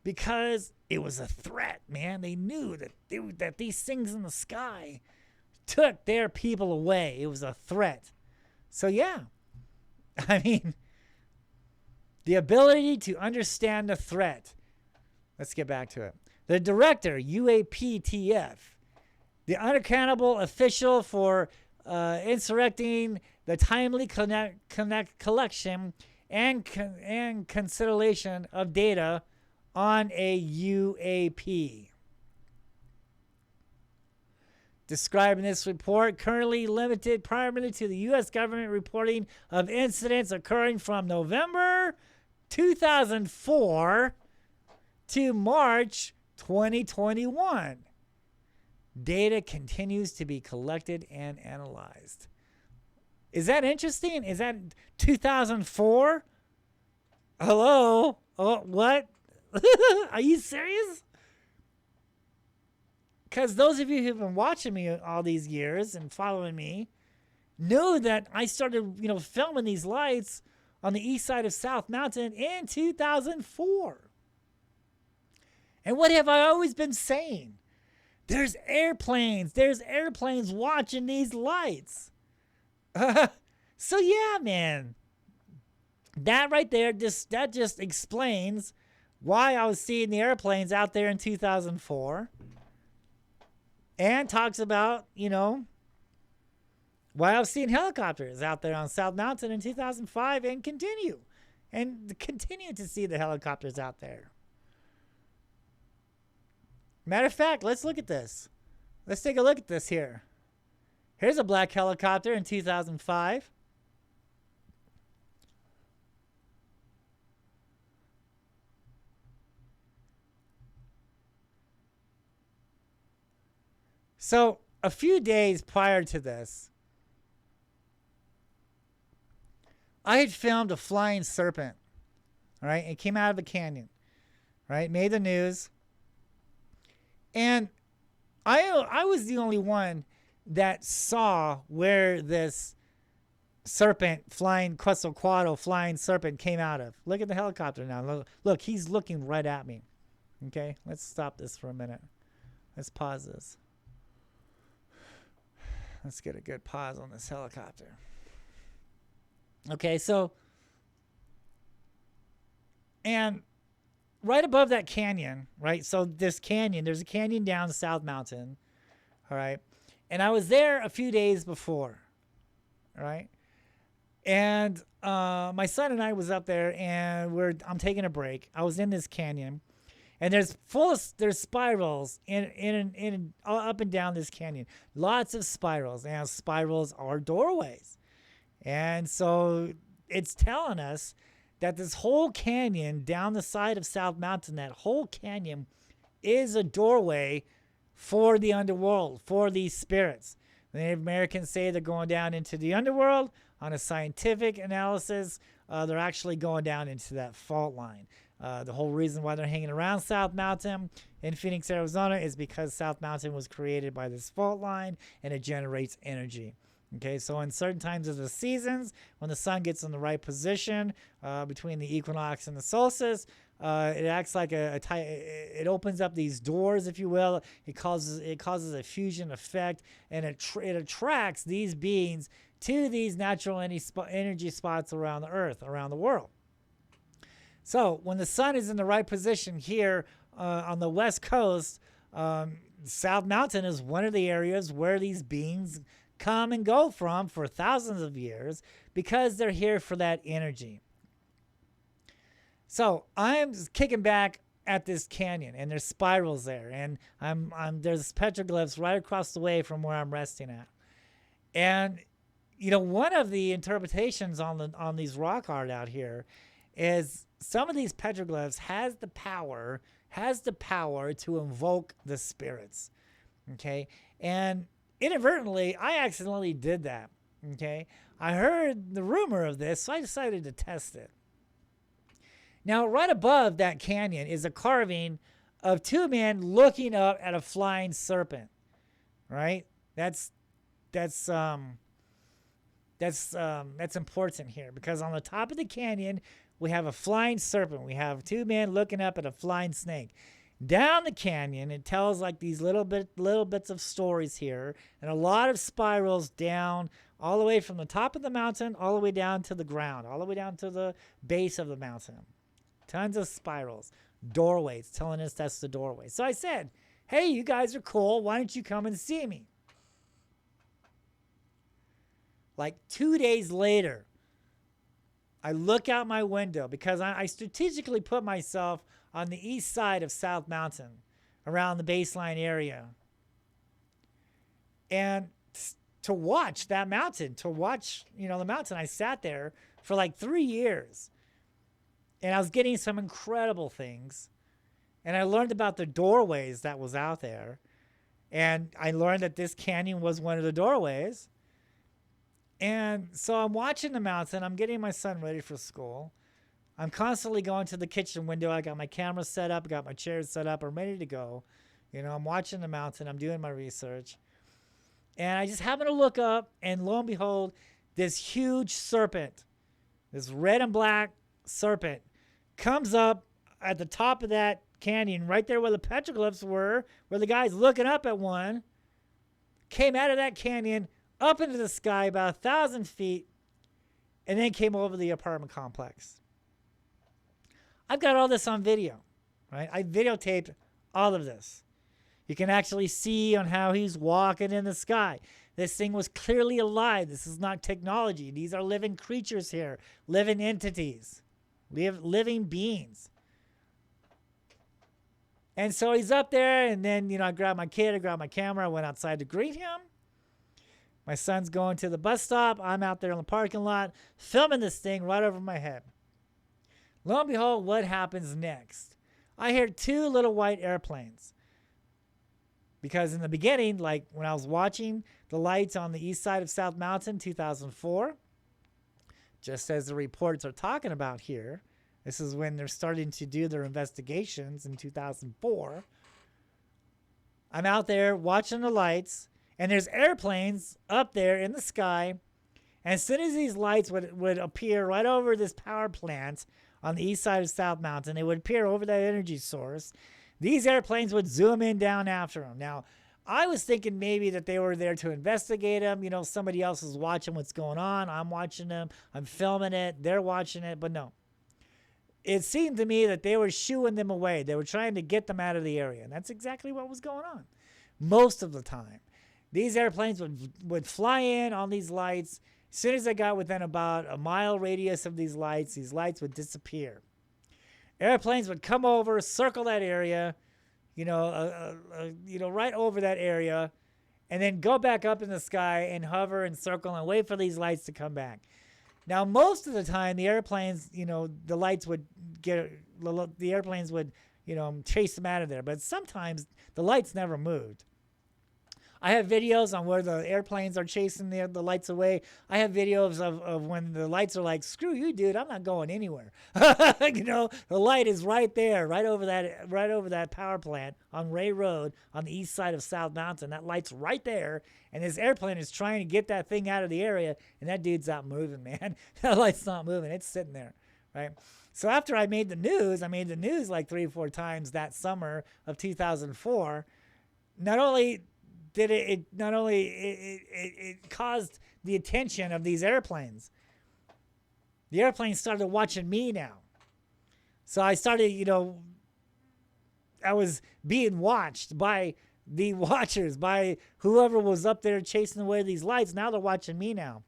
because it was a threat, man. They knew that these things in the sky took their people away. It was a threat. So yeah, the ability to understand the threat. Let's get back to it. The director, UAPTF, the unaccountable official for insurrecting the timely collection and consideration of data on a UAP. Describing this report, currently limited primarily to the U.S. government reporting of incidents occurring from November 2004 to March 2021. Data continues to be collected and analyzed. Is that interesting? Is that 2004? Hello? Oh, what? Are you serious? Because those of you who've been watching me all these years and following me know that I started, filming these lights on the east side of South Mountain in 2004. And what have I always been saying? There's airplanes watching these lights. So yeah, man. That right there, that just explains why I was seeing the airplanes out there in 2004. And talks about, why I was seeing helicopters out there on South Mountain in 2005 and continue to see the helicopters out there. Matter of fact, let's look at this. Let's take a look at this here. Here's a black helicopter in 2005. So a few days prior to this, I had filmed a flying serpent. All right, it came out of a canyon. Right, made the news. And I was the only one that saw where this serpent, Quetzalcoatl flying serpent came out of. Look at the helicopter now. Look, he's looking right at me. Okay, let's stop this for a minute. Let's pause this. Let's get a good pause on this helicopter. Okay, so, and right above that canyon, right? So this canyon, there's a canyon down South Mountain, all right? And I was there a few days before, all right? And my son and I was up there, and I'm taking a break. I was in this canyon, and there's spirals in up and down this canyon. Lots of spirals, and spirals are doorways. And so it's telling us that this whole canyon down the side of South Mountain, that whole canyon is a doorway for the underworld, for these spirits. The Native Americans say they're going down into the underworld. On a scientific analysis, they're actually going down into that fault line. The whole reason why they're hanging around South Mountain in Phoenix, Arizona is because South Mountain was created by this fault line and it generates energy. Okay, so in certain times of the seasons, when the sun gets in the right position between the equinox and the solstice, it acts like it opens up these doors, if you will. It causes a fusion effect, and it attracts these beings to these natural energy spots around the earth, around the world. So when the sun is in the right position here on the west coast, South Mountain is one of the areas where these beings come and go from for thousands of years because they're here for that energy. So I'm kicking back at this canyon, and there's spirals there, and there's petroglyphs right across the way from where I'm resting at. And one of the interpretations on these rock art out here is some of these petroglyphs has the power to invoke the spirits. Okay, and inadvertently, I accidentally did that. Okay, I heard the rumor of this, so I decided to test it. Now, right above that canyon is a carving of two men looking up at a flying serpent. Right? That's important here, because on the top of the canyon we have a flying serpent. We have two men looking up at a flying snake. Down the canyon, it tells like these little bits of stories here, and a lot of spirals down all the way from the top of the mountain all the way down to the ground, all the way down to the base of the mountain. Tons of spirals, doorways, telling us that's the doorway. So I said, hey, you guys are cool. Why don't you come and see me? Like 2 days later, I look out my window because I strategically put myself on the east side of South Mountain, around the baseline area. And to watch that mountain, the mountain, I sat there for like 3 years. And I was getting some incredible things. And I learned about the doorways that was out there. And I learned that this canyon was one of the doorways. And so I'm watching the mountain. I'm getting my son ready for school. I'm constantly going to the kitchen window. I got my camera set up, got my chairs set up. I'm ready to go. I'm watching the mountain. I'm doing my research. And I just happen to look up, and lo and behold, this huge serpent, this red and black serpent, comes up at the top of that canyon, right there where the petroglyphs were, where the guy's looking up at one, came out of that canyon, up into the sky about 1,000 feet, and then came over the apartment complex. I've got all this on video, right? I videotaped all of this. You can actually see on how he's walking in the sky. This thing was clearly alive. This is not technology. These are living creatures here, living entities, living beings. And so he's up there, and then, I grabbed my kid, I grabbed my camera, I went outside to greet him. My son's going to the bus stop. I'm out there in the parking lot filming this thing right over my head. Lo and behold, what happens next? I hear 2 little white airplanes. Because in the beginning, like when I was watching the lights on the east side of South Mountain, 2004, just as the reports are talking about here, this is when they're starting to do their investigations in 2004. I'm out there watching the lights, and there's airplanes up there in the sky. And as soon as these lights would appear right over this power plant on the east side of South Mountain, it would appear over that energy source. These airplanes would zoom in down after them. Now, I was thinking maybe that they were there to investigate them. Somebody else is watching what's going on. I'm watching them. I'm filming it. They're watching it. But no. It seemed to me that they were shooing them away. They were trying to get them out of the area. And that's exactly what was going on most of the time. These airplanes would fly in on these lights. As soon as they got within about a mile radius of these lights would disappear. Airplanes would come over, circle that area, right over that area, and then go back up in the sky and hover and circle and wait for these lights to come back. Now, most of the time, the airplanes, the lights would the airplanes would, chase them out of there. But sometimes the lights never moved. I have videos on where the airplanes are chasing the lights away. I have videos of when the lights are like, screw you, dude, I'm not going anywhere. The light is right there, right over that power plant on Ray Road on the east side of South Mountain. That light's right there, and this airplane is trying to get that thing out of the area, and that dude's not moving, man. That light's not moving. It's sitting there, right? So after I made the news like 3 or 4 times that summer of 2004, not only it caused the attention of these airplanes. The airplanes started watching me now. So I started, I was being watched by the watchers, by whoever was up there chasing away these lights. Now they're watching me now.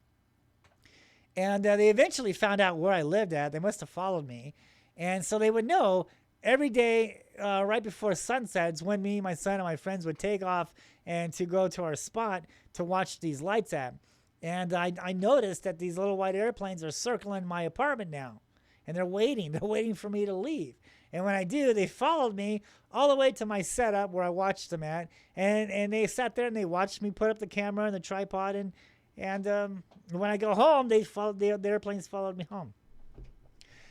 And they eventually found out where I lived at. They must have followed me. And so they would know every day right before sunsets when me, my son, and my friends would take off and to go to our spot to watch these lights at. And I noticed that these little white airplanes are circling my apartment now. And they're waiting for me to leave. And when I do, they followed me all the way to my setup where I watched them at. And they sat there and they watched me put up the camera and the tripod. And when I go home, the airplanes followed me home.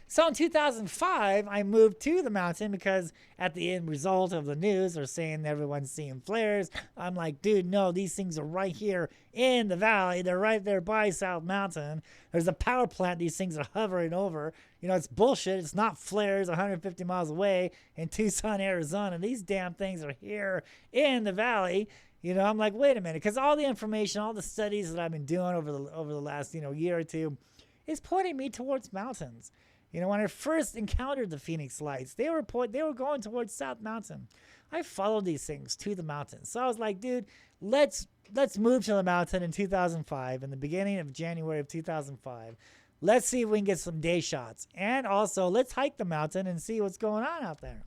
So in 2005, I moved to the mountain because at the end result of the news, they're saying everyone's seeing flares. I'm like, dude, no, these things are right here in the valley. They're right there by South Mountain. There's a power plant these things are hovering over. It's bullshit. It's not flares 150 miles away in Tucson, Arizona. These damn things are here in the valley. I'm like, wait a minute, because all the information, all the studies that I've been doing over the last, year or two is pointing me towards mountains. When I first encountered the Phoenix Lights, they were going towards South Mountain. I followed these things to the mountain. So I was like, dude, let's move to the mountain in 2005, in the beginning of January of 2005. let's see if we can get some day shots. And also, let's hike the mountain and see what's going on out there.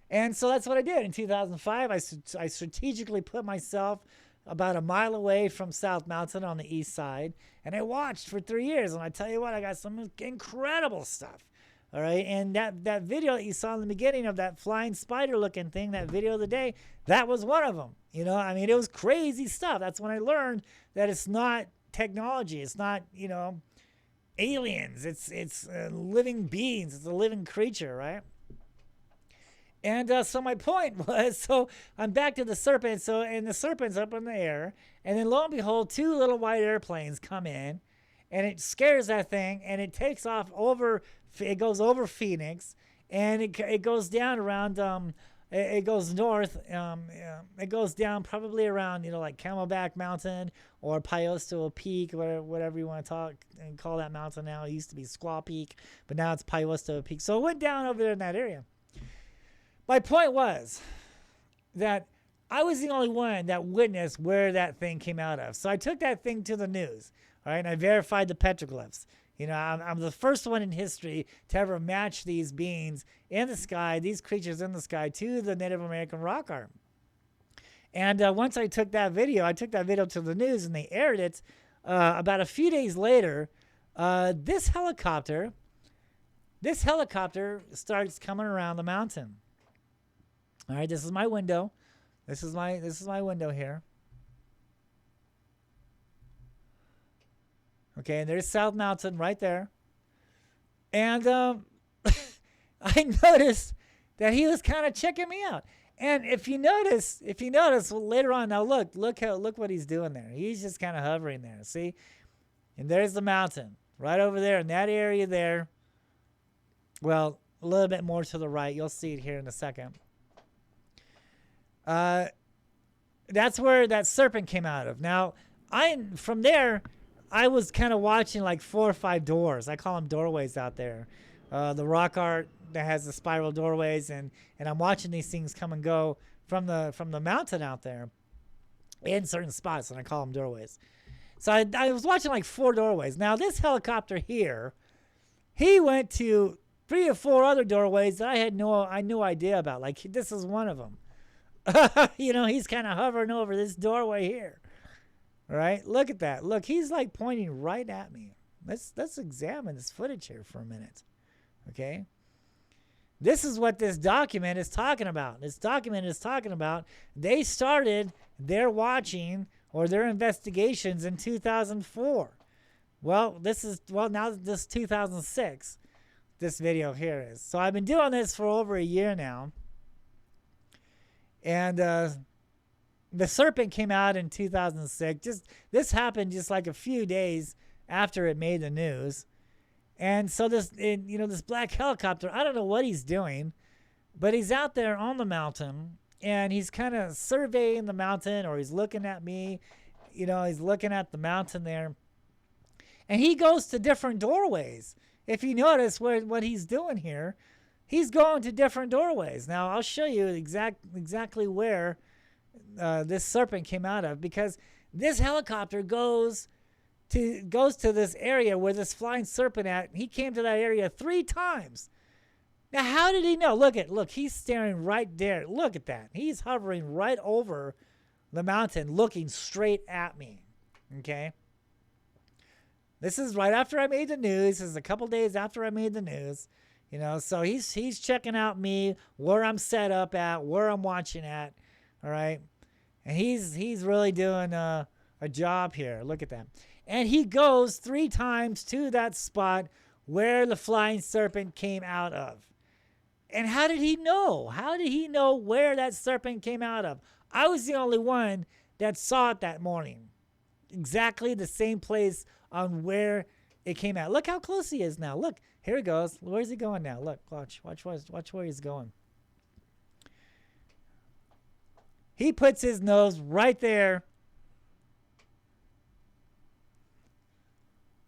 And so that's what I did. In 2005, I strategically put myself about a mile away from South Mountain on the east side, and I watched for 3 years. And I tell you what, I got some incredible stuff. All right, and that video that you saw in the beginning of that flying spider-looking thing, that video of the day, that was one of them. You know, I mean, it was crazy stuff. That's when I learned that it's not technology. It's not, you know, aliens. It's living beings. It's a living creature, right? And so my point was, so I'm back to the serpent. So, and the serpent's up in the air. And then lo and behold, 2 little white airplanes come in. And it scares that thing. And it takes off over, it goes over Phoenix. And it goes down around, it goes north. It goes down probably around, you know, like Camelback Mountain or Piosto Peak, whatever you want to talk and call that mountain now. It used to be Squaw Peak, but now it's Piosto Peak. So it went down over there in that area. My point was that I was the only one that witnessed where that thing came out of. So I took that thing to the news, all right, and I verified the petroglyphs. You know, I'm the first one in history to ever match these beings in the sky, these creatures in the sky, to the Native American rock art. And once I took that video to the news, and they aired it. About a few days later, this helicopter starts coming around the mountain. All right, this is my window. This is my window here. Okay, and there's South Mountain right there. And I noticed that he was kind of checking me out. And if you notice well, later on, now look what he's doing there. He's just kind of hovering there. See, and there's the mountain right over there in that area there. Well, a little bit more to the right. You'll see it here in a second. That's where that serpent came out of. Now, from there, I was kind of watching like 4 or 5 doors. I call them doorways out there. The rock art that has the spiral doorways, and I'm watching these things come and go from the mountain out there in certain spots, and I call them doorways. So I was watching like 4 doorways. Now, this helicopter here, he went to 3 or 4 other doorways that I had no idea about. Like, this is one of them. You know, he's kind of hovering over this doorway here. All right, look at that. Look, he's like pointing right at me. Let's examine this footage here for a minute. Okay. This is what this document is talking about. This document is talking about they started their watching or their investigations in 2004. Well, now this 2006. This video here is. So I've been doing this for over a year now. And the serpent came out in 2006. This happened just like a few days after it made the news. And so this black helicopter, I don't know what he's doing, but he's out there on the mountain, and he's kind of surveying the mountain, or he's looking at me. You know, he's looking at the mountain there. And he goes to different doorways. If you notice what he's doing here, he's going to different doorways. Now, I'll show you exactly where this serpent came out of, because this helicopter goes to this area where this flying serpent at. He came to that area 3 times. Now, how did he know? Look, he's staring right there. Look at that. He's hovering right over the mountain, looking straight at me. Okay? This is right after I made the news. This is a couple days after I made the news. You know, so he's checking out me, where I'm set up at, where I'm watching at. All right? And he's really doing a job here. Look at that. And he goes 3 times to that spot where the flying serpent came out of. And how did he know? How did he know where that serpent came out of? I was the only one that saw it that morning. Exactly the same place on where it came out. Look how close he is now. Look, here he goes. Where's he going now? Look, watch where he's going. He puts his nose right there,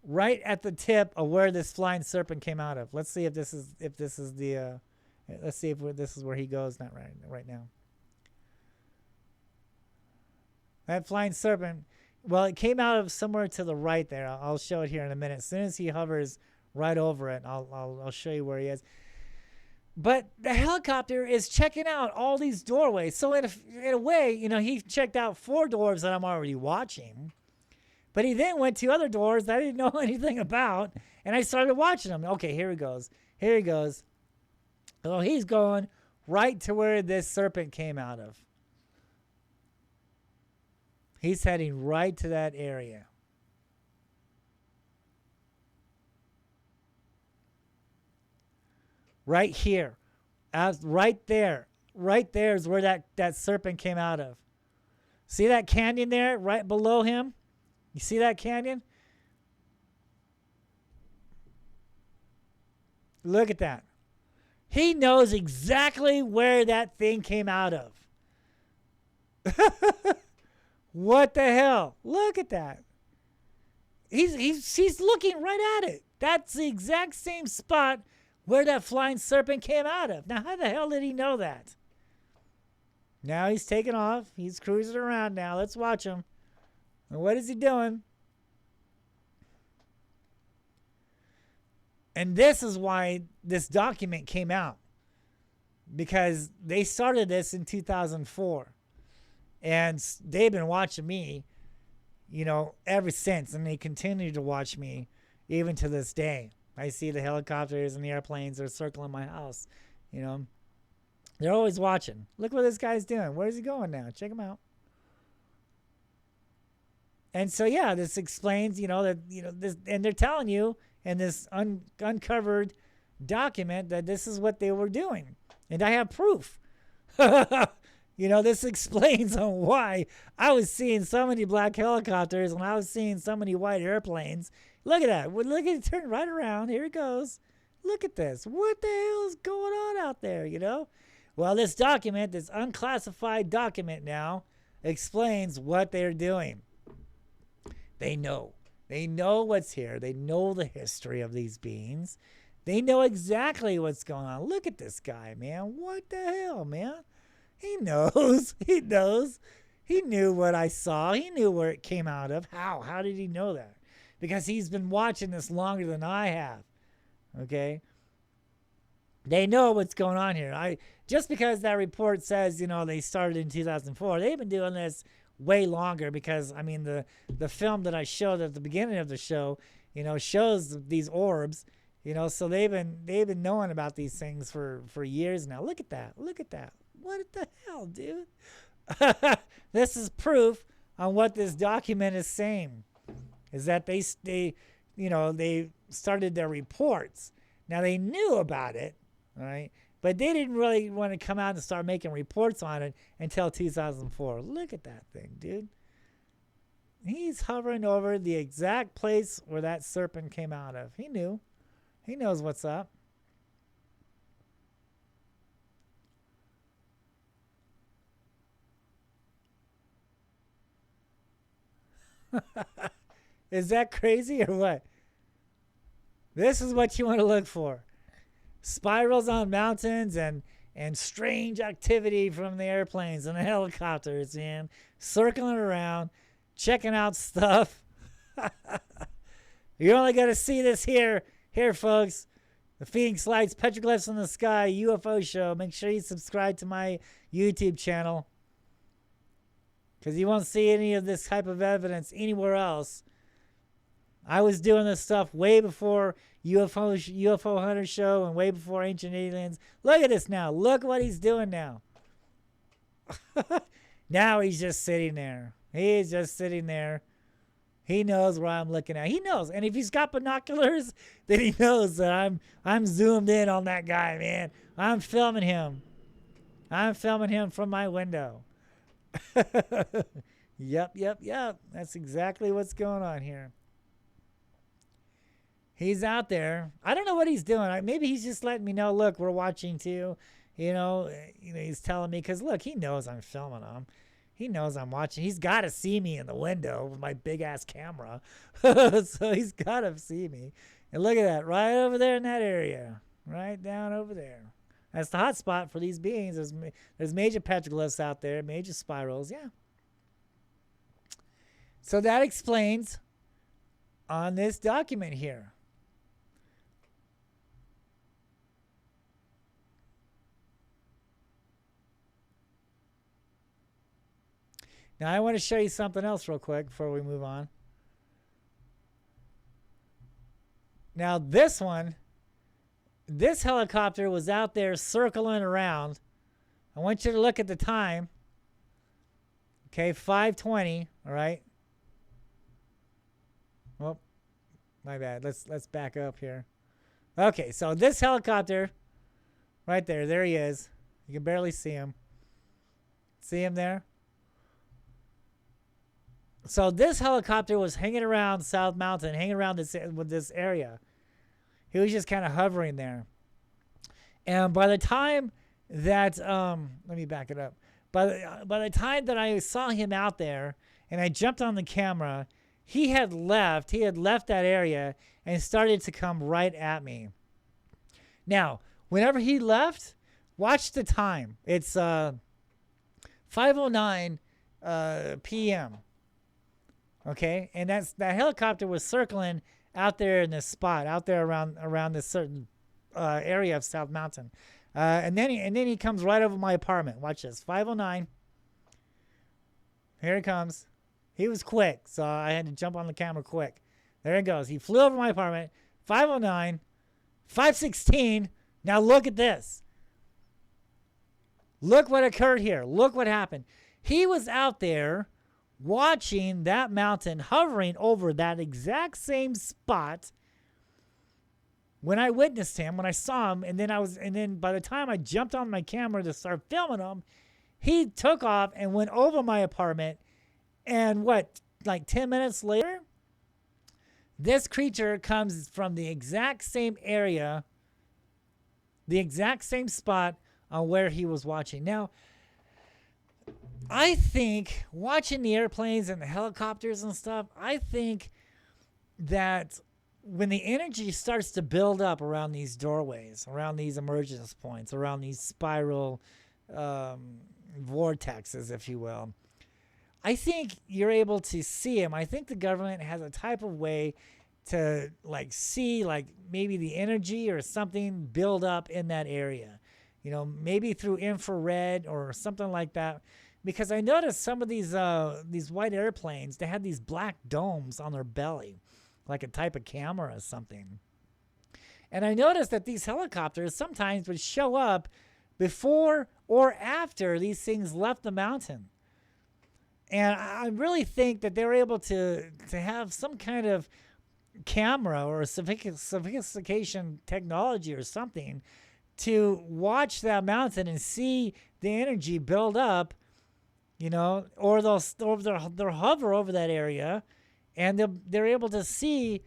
right at the tip of where this flying serpent came out of. Let's see if this is the let's see if this is where he goes. Not right now. That flying serpent, Well, it came out of somewhere to the right there. I'll show it here in a minute. As soon as he hovers right over it, I'll show you where he is. But the helicopter is checking out all these doorways. So in a way, you know, he checked out 4 doors that I'm already watching. But he then went to other doors that I didn't know anything about. And I started watching them. Okay, here he goes. Here he goes. Oh, he's going right to where this serpent came out of. He's heading right to that area. Right here. Right there. Right there is where that serpent came out of. See that canyon there right below him? You see that canyon? Look at that. He knows exactly where that thing came out of. What the hell? Look at that. He's looking right at it. That's the exact same spot where that flying serpent came out of. Now, how the hell did he know that? Now he's taking off. He's cruising around now. Let's watch him. And what is he doing? And this is why this document came out. Because they started this in 2004. And they've been watching me, you know, ever since. And they continue to watch me even to this day. I see the helicopters and the airplanes that are circling my house. You know, they're always watching. Look what this guy's doing. Where's he going now? Check him out. And so, yeah, this explains, you know, that, you know, this, and they're telling you in this uncovered document that this is what they were doing. And I have proof. You know, this explains on why I was seeing so many black helicopters and I was seeing so many white airplanes. Look at that. Look at it turn right around. Here it goes. Look at this. What the hell is going on out there, you know? Well, this document, this unclassified document now, explains what they're doing. They know. They know what's here. They know the history of these beings. They know exactly what's going on. Look at this guy, man. What the hell, man? He knows. He knows. He knew what I saw. He knew where it came out of. How? How did he know that? Because he's been watching this longer than I have. Okay? They know what's going on here. Just because that report says, you know, they started in 2004, they've been doing this way longer because, I mean, the film that I showed at the beginning of the show, you know, shows these orbs, you know, so they've been knowing about these things for years now. Look at that. Look at that. What the hell, dude? This is proof on what this document is saying. Is that they you know, they started their reports. Now they knew about it, all right? But they didn't really want to come out and start making reports on it until 2004. Look at that thing, dude. He's hovering over the exact place where that serpent came out of. He knew. He knows what's up. Is that crazy or what? This is what you want to look for. Spirals on mountains and strange activity from the airplanes and the helicopters, man. Circling around, checking out stuff. You only got to see this here, folks. The Phoenix Lights, Petroglyphs in the Sky UFO show. Make sure you subscribe to my YouTube channel, because you won't see any of this type of evidence anywhere else. I was doing this stuff way before UFO Hunter Show and way before Ancient Aliens. Look at this now. Look what he's doing now. Now he's just sitting there. He's just sitting there. He knows where I'm looking at. He knows. And if he's got binoculars, then he knows that I'm zoomed in on that guy, man. I'm filming him. I'm filming him from my window. Yep. That's exactly what's going on here. He's out there. I don't know what he's doing. Maybe he's just letting me know, look, we're watching too. You know, he's telling me, because look, he knows I'm filming him. He knows I'm watching. He's got to see me in the window with my big ass camera. So he's got to see me. And look at that, right over there in that area. Right down over there. That's the hot spot for these beings. There's major petroglyphs out there, major spirals. Yeah. So that explains on this document here. Now I want to show you something else real quick before we move on. Now this helicopter was out there circling around. I want you to look at the time. Okay, 5:20, all right? Oh, my bad. Let's back up here. Okay, so this helicopter right there he is. You can barely see him. See him there? So this helicopter was hanging around South Mountain, hanging around this area. He was just kind of hovering there. And by the time that let me back it up. By the time that I saw him out there and I jumped on the camera, he had left that area and started to come right at me. Now, whenever he left, watch the time. It's 5:09 p.m. Okay, and that helicopter was circling out there in this spot, out there around this certain area of South Mountain, and then he comes right over my apartment. Watch this, 5:09. Here he comes. He was quick, so I had to jump on the camera quick. There it goes. He flew over my apartment. 5:09, 5:16. Now look at this. Look what occurred here. Look what happened. He was out there watching that mountain, hovering over that exact same spot when I witnessed him, when I saw him, and then by the time I jumped on my camera to start filming him, he took off and went over my apartment. And like 10 minutes later, this creature comes from the exact same area, the exact same spot on where he was watching. Now, I think watching the airplanes and the helicopters and stuff, I think that when the energy starts to build up around these doorways, around these emergence points, around these spiral vortexes, if you will, I think you're able to see them. I think the government has a type of way to see maybe the energy or something build up in that area. Maybe through infrared or something like that. Because I noticed some of these white airplanes, they had these black domes on their belly, like a type of camera or something. And I noticed that these helicopters sometimes would show up before or after these things left the mountain. And I really think that they were able to have some kind of camera or sophistication technology or something to watch that mountain and see the energy build up. Or they'll hover over that area, and they're able to see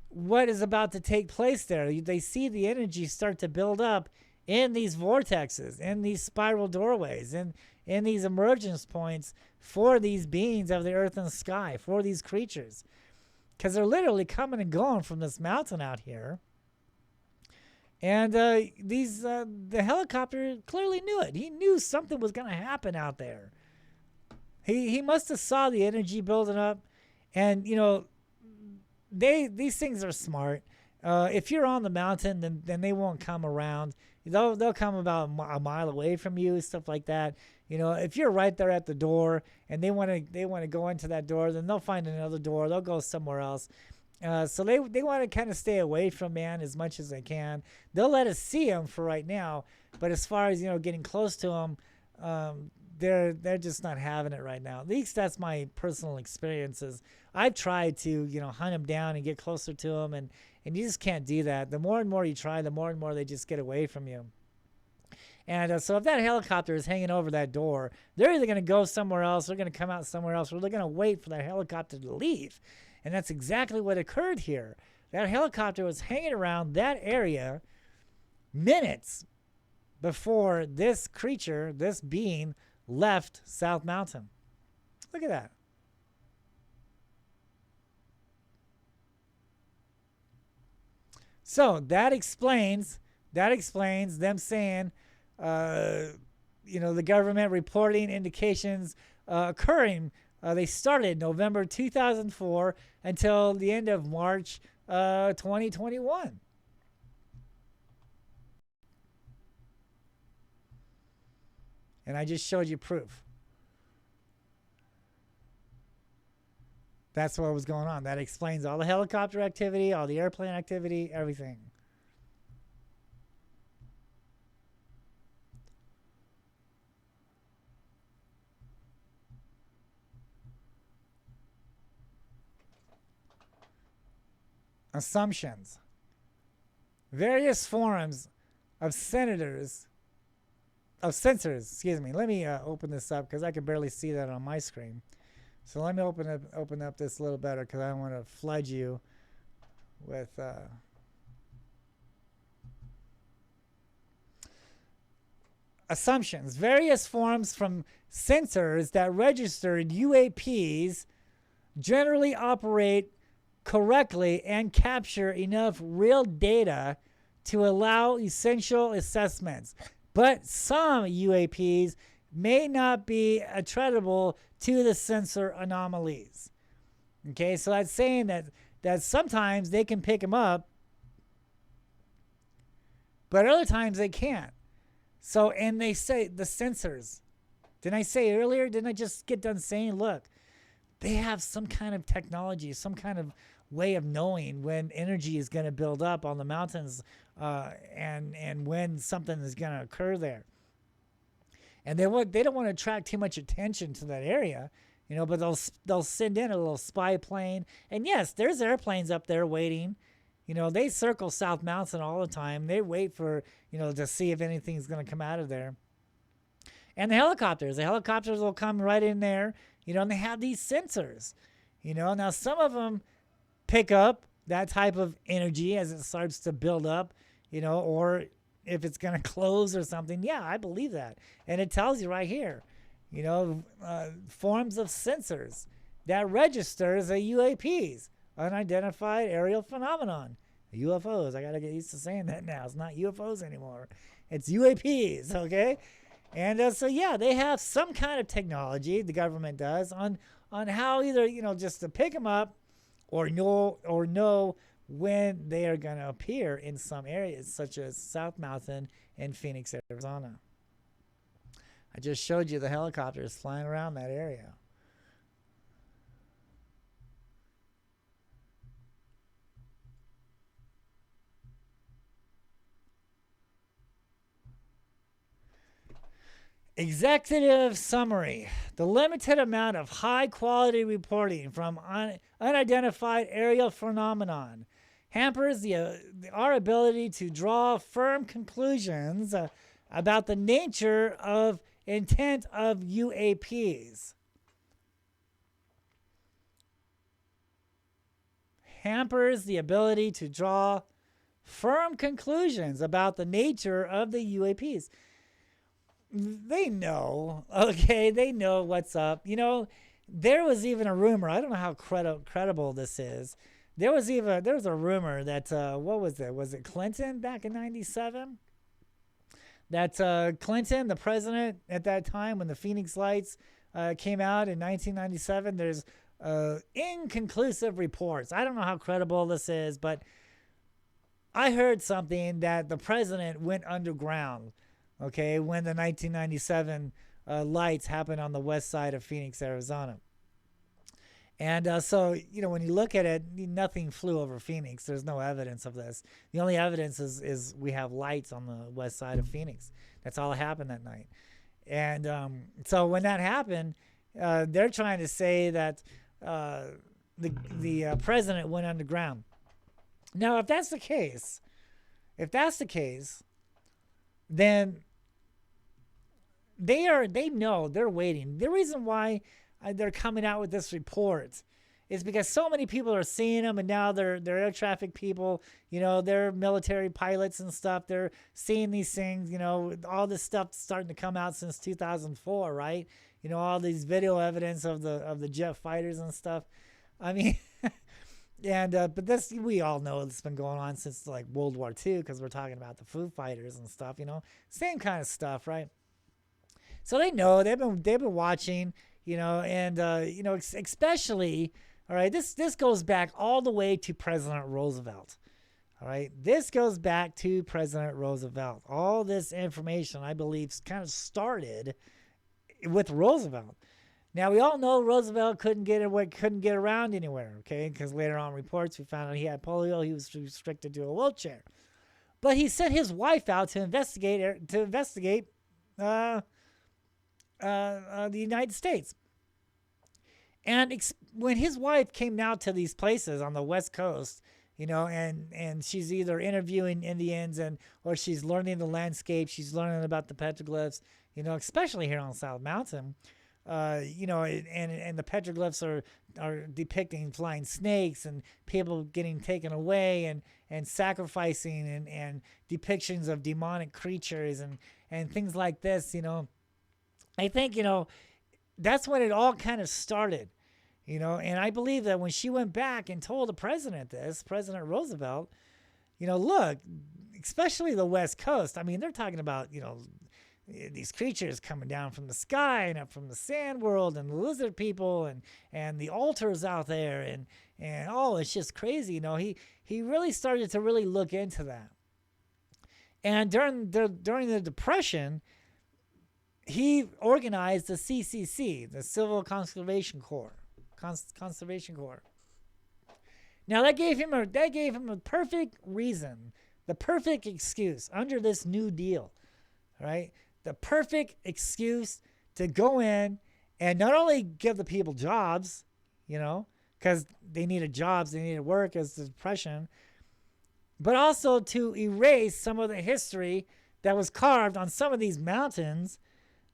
what is about to take place there. They see the energy start to build up in these vortexes, in these spiral doorways, in these emergence points for these beings of the earth and sky, for these creatures. Because they're literally coming and going from this mountain out here. And the helicopter clearly knew it. He knew something was going to happen out there. He must have saw the energy building up, and these things are smart. If you're on the mountain, then they won't come around. They'll come about a mile away from you, stuff like that. If you're right there at the door and they want to go into that door, then they'll find another door. They'll go somewhere else. So they want to kind of stay away from man as much as they can. They'll let us see them for right now, but as far as getting close to them, they're just not having it right now. At least that's my personal experiences. I've tried to hunt them down and get closer to them, and you just can't do that. The more and more you try, the more and more they just get away from you. And so if that helicopter is hanging over that door, they're either going to go somewhere else, they're going to come out somewhere else, or they're going to wait for that helicopter to leave. And that's exactly what occurred here. That helicopter was hanging around that area minutes before this creature, this being, left South Mountain. Look at that. So that explains them saying, the government reporting indications occurring They started November 2004 until the end of March 2021. And I just showed you proof. That's what was going on. That explains all the helicopter activity, all the airplane activity, everything. Assumptions. Various forms of sensors, excuse me. Let me open this up because I can barely see that on my screen. So let me open up this a little better because I don't want to flood you with assumptions. Various forms from sensors that registered UAPs generally operate correctly and capture enough real data to allow essential assessments. But some UAPs may not be attributable to the sensor anomalies. Okay, so that's saying that sometimes they can pick them up, but other times they can't. So, and they say the sensors. Didn't I say earlier? Didn't I just get done saying, look, they have some kind of technology, some kind of way of knowing when energy is going to build up on the mountains and when something is going to occur there. And they don't want to attract too much attention to that area, but they'll send in a little spy plane. And yes, there's airplanes up there waiting. They circle South Mountain all the time. They wait for, to see if anything's going to come out of there. And the helicopters will come right in there, and they have these sensors, Now some of them pick up that type of energy as it starts to build up, or if it's going to close or something. Yeah, I believe that. And it tells you right here, forms of sensors that registers a UAPs, unidentified aerial phenomenon. UFOs. I got to get used to saying that now. It's not UFOs anymore. It's UAPs, okay? And so, yeah, they have some kind of technology, the government does, on how either, just to pick them up or know when they are going to appear in some areas, such as South Mountain and Phoenix, Arizona. I just showed you the helicopters flying around that area. Executive summary. The limited amount of high-quality reporting from unidentified aerial phenomenon hampers our ability to draw firm conclusions about the nature of intent of UAPs. Hampers the ability to draw firm conclusions about the nature of the UAPs. They know, okay? They know what's up. There was even a rumor. I don't know how credible this is. There was a rumor that, what was it? Was it Clinton back in 97? That Clinton, the president at that time when the Phoenix Lights came out in 1997, there's inconclusive reports. I don't know how credible this is, but I heard something that the president went underground, okay, when the 1997 lights happened on the west side of Phoenix, Arizona. And so, when you look at it, nothing flew over Phoenix. There's no evidence of this. The only evidence is we have lights on the west side of Phoenix. That's all that happened that night. And so when that happened, they're trying to say that the president went underground. Now, if that's the case, then they know, they're waiting. The reason why they're coming out with this report is because so many people are seeing them, and now they're air traffic people, they're military pilots and stuff. They're seeing these things, all this stuff starting to come out since 2004, right? All these video evidence of the jet fighters and stuff. I mean, and but this, we all know it's been going on since like World War II, because we're talking about the Foo Fighters and stuff, same kind of stuff, right? So they know, they've been watching, and especially, all right, this goes back all the way to President Roosevelt. All right, this goes back to President Roosevelt. All this information, I believe, kind of started with Roosevelt. Now, we all know Roosevelt couldn't get around anywhere, okay? Because later on reports, we found out he had polio. He was restricted to a wheelchair. But he sent his wife out to investigate the United States. And when his wife came out to these places on the West Coast, and she's either interviewing Indians or she's learning the landscape, she's learning about the petroglyphs, especially here on South Mountain, and the petroglyphs are depicting flying snakes and people getting taken away and sacrificing and depictions of demonic creatures and things like this, I think, that's when it all kind of started. And I believe that when she went back and told the president President Roosevelt, look, especially the West Coast, I mean, they're talking about, these creatures coming down from the sky and up from the sand world and the lizard people and the altars out there and it's just crazy. He really started to really look into that. And during the Depression, he organized the CCC, the Civil Conservation Corps. Now that gave him a perfect reason, the perfect excuse under this New Deal, right? The perfect excuse to go in and not only give the people jobs, because they needed jobs, they needed work as the Depression, but also to erase some of the history that was carved on some of these mountains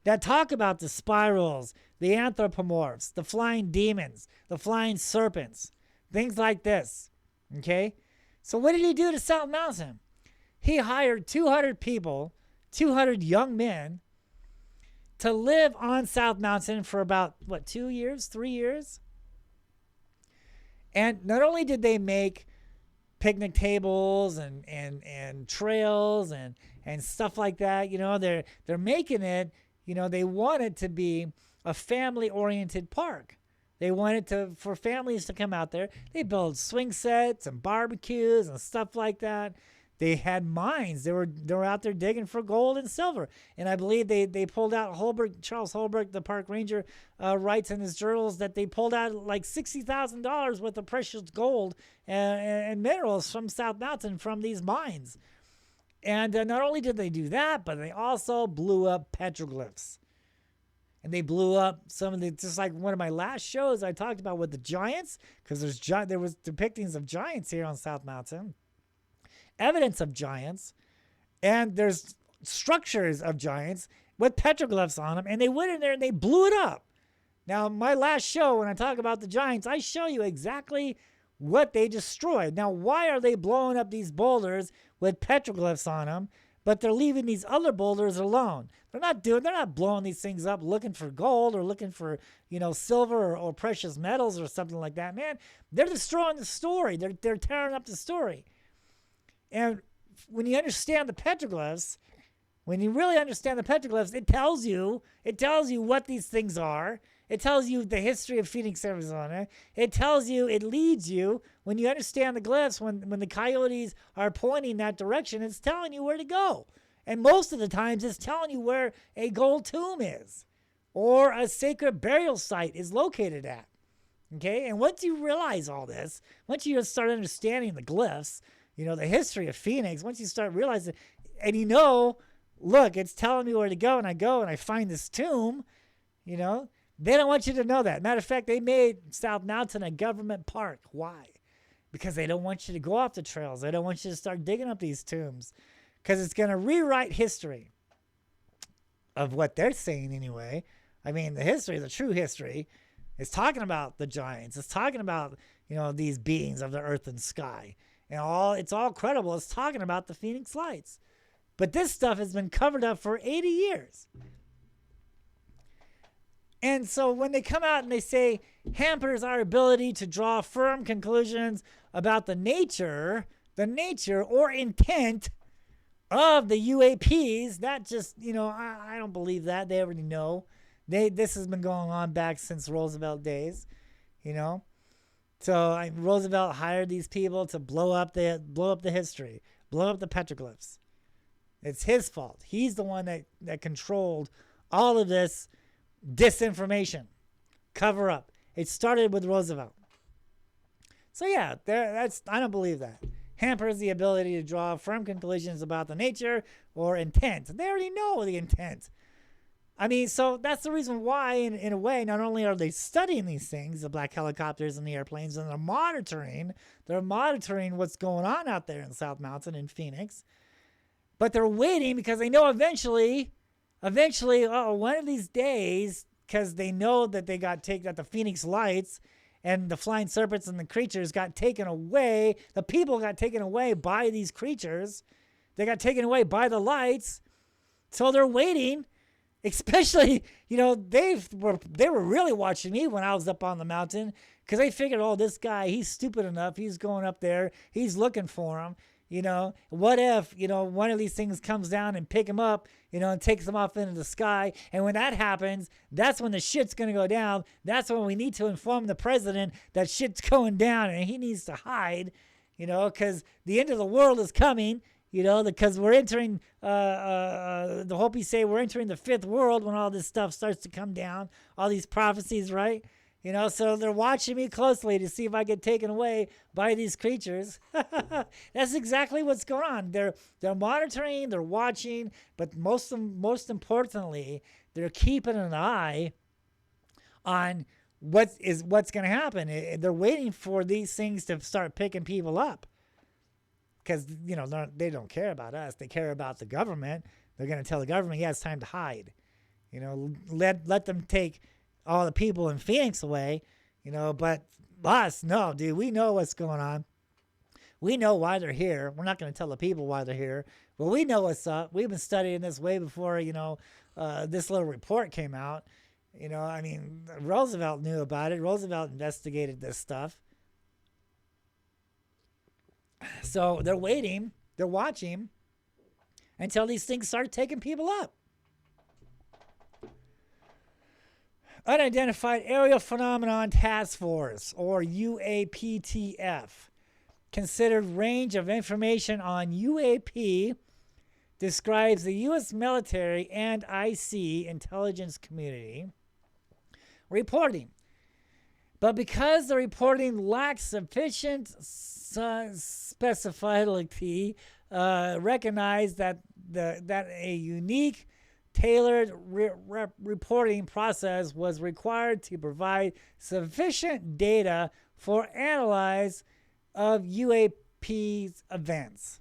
that talk about the spirals, the anthropomorphs, the flying demons, the flying serpents, things like this, okay? So what did he do to South Mountain? He hired 200 people, 200 young men, to live on South Mountain for about, 2 years, 3 years? And not only did they make picnic tables and trails and stuff like that, they're making it, they want it to be a family-oriented park. They wanted for families to come out there. They built swing sets and barbecues and stuff like that. They had mines. They were out there digging for gold and silver. And I believe they pulled out Charles Holbrook, the park ranger, writes in his journals that they pulled out like $60,000 worth of precious gold and minerals from South Mountain from these mines. And not only did they do that, but they also blew up petroglyphs. And they blew up some of just like one of my last shows I talked about with the giants, because there was depictions of giants here on South Mountain, evidence of giants, and there's structures of giants with petroglyphs on them, and they went in there and they blew it up. Now, my last show, when I talk about the giants, I show you exactly what they destroyed. Now, why are they blowing up these boulders with petroglyphs on them, but they're leaving these other boulders alone? They're not blowing these things up looking for gold or looking for, silver or precious metals or something like that. Man, they're destroying the story. They're tearing up the story. And when you understand the petroglyphs, when you really understand the petroglyphs, it tells you what these things are. It tells you the history of Phoenix, Arizona. It leads you, when you understand the glyphs, when the coyotes are pointing that direction, it's telling you where to go. And most of the times it's telling you where a gold tomb is or a sacred burial site is located at. Okay? And once you realize all this, once you start understanding the glyphs, the history of Phoenix, once you start realizing, and look, it's telling me where to go, and I find this tomb, they don't want you to know that. Matter of fact, they made South Mountain a government park. Why? Because they don't want you to go off the trails. They don't want you to start digging up these tombs, because it's going to rewrite history of what they're saying anyway. I mean, the true history is talking about the giants. It's talking about, these beings of the earth and sky. And it's all credible. It's talking about the Phoenix Lights. But this stuff has been covered up for 80 years. And so when they come out and they say hampers our ability to draw firm conclusions about the nature or intent of the UAPs, that just, I don't believe that. They already know. This has been going on back since Roosevelt days, you know. So Roosevelt hired these people to blow up the history, blow up the petroglyphs. It's his fault. He's the one that controlled all of this disinformation, cover up. It started with Roosevelt. So yeah, I don't believe that. Hampers the ability to draw firm conclusions about the nature or intent. They already know the intent. I mean, so that's the reason why, in a way, not only are they studying these things, the black helicopters and the airplanes, and they're monitoring what's going on out there in South Mountain in Phoenix, but they're waiting because they know eventually, one of these days, because they know that that the Phoenix lights and the flying serpents and the creatures got taken away. The people got taken away by these creatures. They got taken away by the lights. So they're waiting. Especially, they were really watching me when I was up on the mountain, because they figured, oh, this guy, he's stupid enough. He's going up there. He's looking for him. What if, one of these things comes down and pick him up, and takes him off into the sky. And when that happens, that's when the shit's going to go down. That's when we need to inform the president that shit's going down and he needs to hide, because the end of the world is coming. Because we're entering, the Hopis say we're entering the fifth world when all this stuff starts to come down, all these prophecies, right? So they're watching me closely to see if I get taken away by these creatures. That's exactly what's going on. They're monitoring, they're watching, but most importantly, they're keeping an eye on what's going to happen. They're waiting for these things to start picking people up. Because, they don't care about us. They care about the government. They're going to tell the government, yeah, it's time to hide. Let them take all the people in Phoenix away, but us, no, dude, we know what's going on. We know why they're here. We're not going to tell the people why they're here, but we know what's up. We've been studying this way before, this little report came out. Roosevelt knew about it. Roosevelt investigated this stuff. So they're waiting, they're watching until these things start taking people up. Unidentified Aerial Phenomenon Task Force, or UAPTF, considered range of information on UAP, describes the U.S. military and IC intelligence community reporting. But because the reporting lacks sufficient specificity, recognize that a unique, tailored reporting process was required to provide sufficient data for analysis of UAP's events.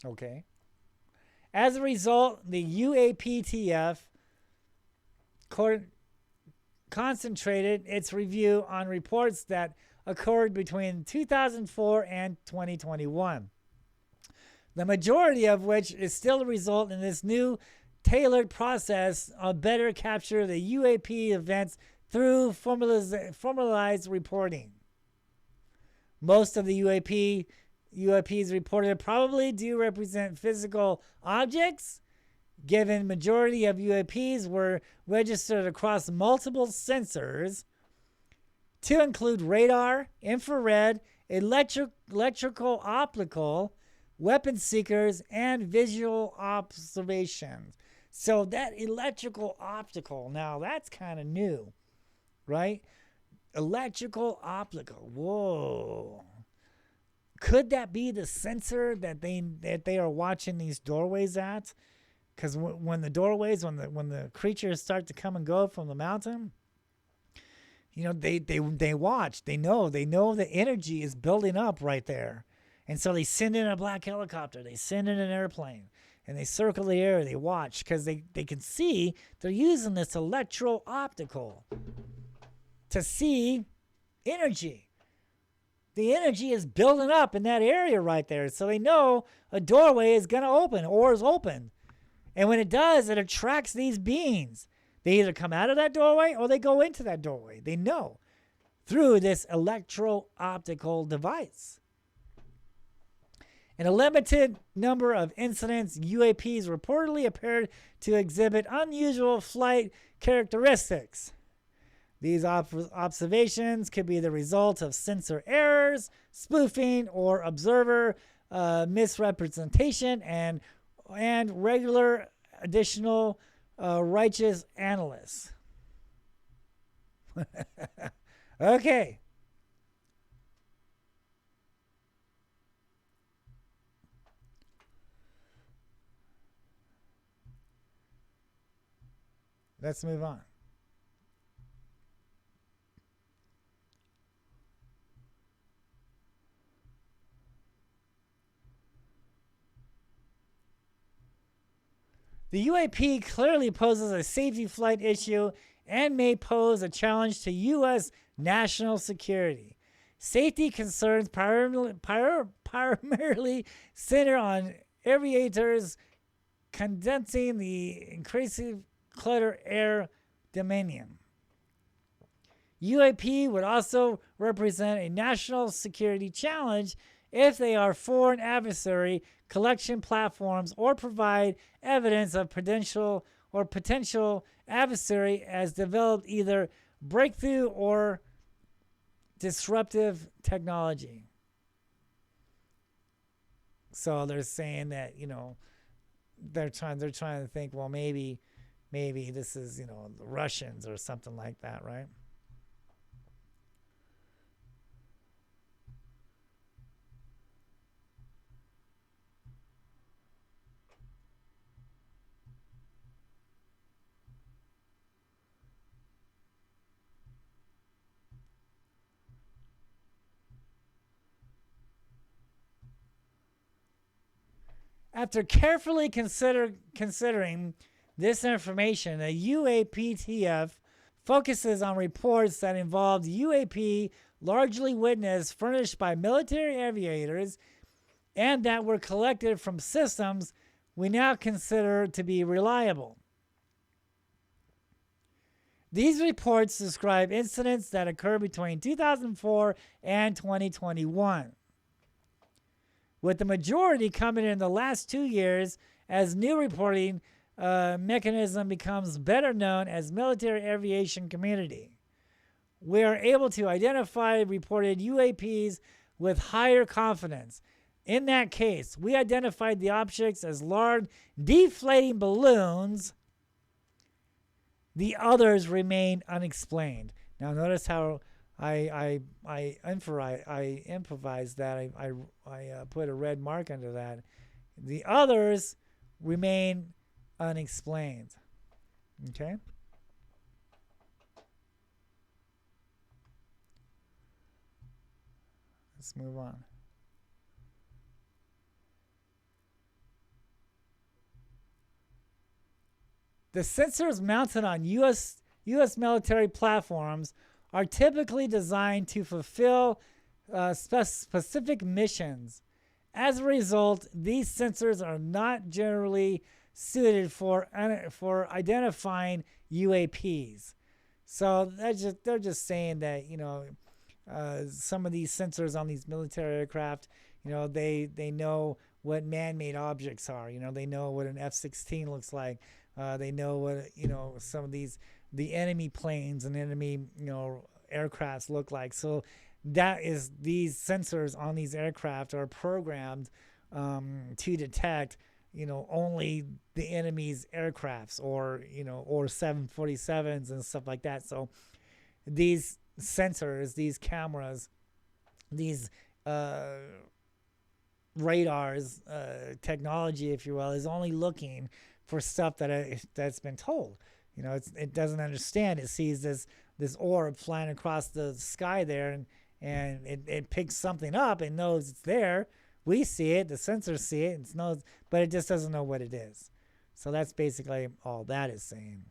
Okay. As a result, the UAPTF concentrated its review on reports that occurred between 2004 and 2021, the majority of which is still a result in this new tailored process of better capture the UAP events through formalized reporting. Most of the UAPs reported probably do represent physical objects, given majority of UAPs were registered across multiple sensors to include radar, infrared, electrical, optical, weapon seekers, and visual observations. So that electrical optical, now that's kind of new, right? Electrical optical, whoa. Could that be the sensor that they are watching these doorways at? Because when the doorways, when the creatures start to come and go from the mountain, they watch. They know the energy is building up right there, and so they send in a black helicopter. They send in an airplane, and they circle the air. They watch because they can see. They're using this electro-optical to see energy. The energy is building up in that area right there, so they know a doorway is going to open or is open. And when it does, it attracts these beings. They either come out of that doorway or they go into that doorway. They know through this electro-optical device. In a limited number of incidents, UAPs reportedly appeared to exhibit unusual flight characteristics. These observations could be the result of sensor errors, spoofing, or observer misrepresentation, and regular additional righteous analysts. Okay. Let's move on. The UAP clearly poses a safety flight issue and may pose a challenge to U.S. national security. Safety concerns primarily center on aviators condensing the increasing clutter air dominion. UAP would also represent a national security challenge if they are foreign adversary collection platforms or provide evidence of potential adversary as developed either breakthrough or disruptive technology. So they're saying that, they're trying to think, well, maybe this is, the Russians or something like that, right? After carefully considering this information, the UAPTF focuses on reports that involved UAP largely witnessed furnished by military aviators and that were collected from systems we now consider to be reliable. These reports describe incidents that occurred between 2004 and 2021, with the majority coming in the last 2 years as new reporting mechanism becomes better known as military aviation community. We are able to identify reported UAPs with higher confidence. In that case, we identified the objects as large deflating balloons. The others remain unexplained. Now notice how I improvised that. I put a red mark under that. The others remain unexplained. Okay? Let's move on. The sensors mounted on U.S. military platforms are typically designed to fulfill specific missions. As a result, these sensors are not generally suited for identifying UAPs. So they're just saying that some of these sensors on these military aircraft, they know what man-made objects are. They know what an F-16 looks like. They know what some of the enemy planes and enemy aircrafts look like. So that is, these sensors on these aircraft are programmed to detect only the enemy's aircrafts or 747s and stuff like that. So these sensors, these cameras, these radars, technology, if you will, is only looking for stuff that's been told. It doesn't understand. It sees this orb flying across the sky there, and it picks something up and knows it's there. We see it, the sensors see it, it knows, but it just doesn't know what it is. So that's basically all that is saying.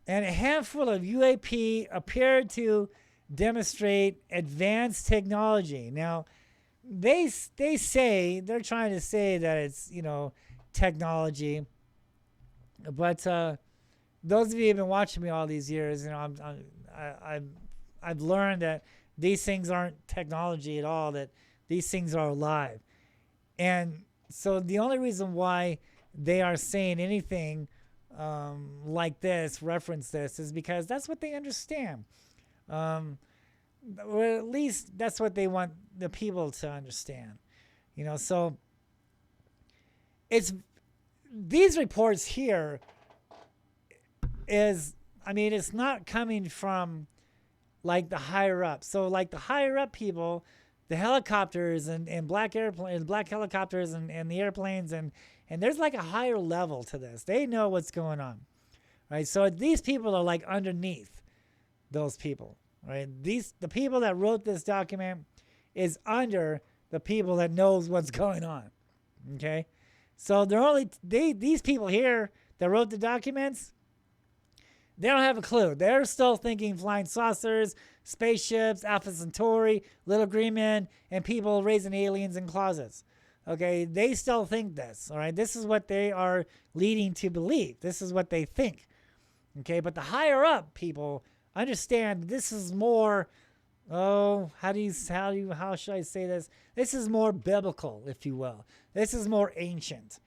And a handful of UAP appeared to demonstrate advanced technology. Now, they're trying to say that it's, technology, But those of you who've been watching me all these years, I've learned that these things aren't technology at all, that these things are alive. And so the only reason why they are saying anything like this, reference this, is because that's what they understand. Or at least that's what they want the people to understand. So it's these reports here it's not coming from like the higher up. So like the higher up people, the helicopters and black helicopters and the airplanes and there's like a higher level to this. They know what's going on, right? So these people are like underneath those people, right? The people that wrote this document is under the people that knows what's going on, okay? So these people here that wrote the documents, they don't have a clue. They're still thinking flying saucers, spaceships, Alpha Centauri, little green men, and people raising aliens in closets. Okay, they still think this, all right? This is what they are leading to believe. This is what they think, okay? But the higher up people understand this is more, how should I say this? This is more biblical, if you will. This is more ancient,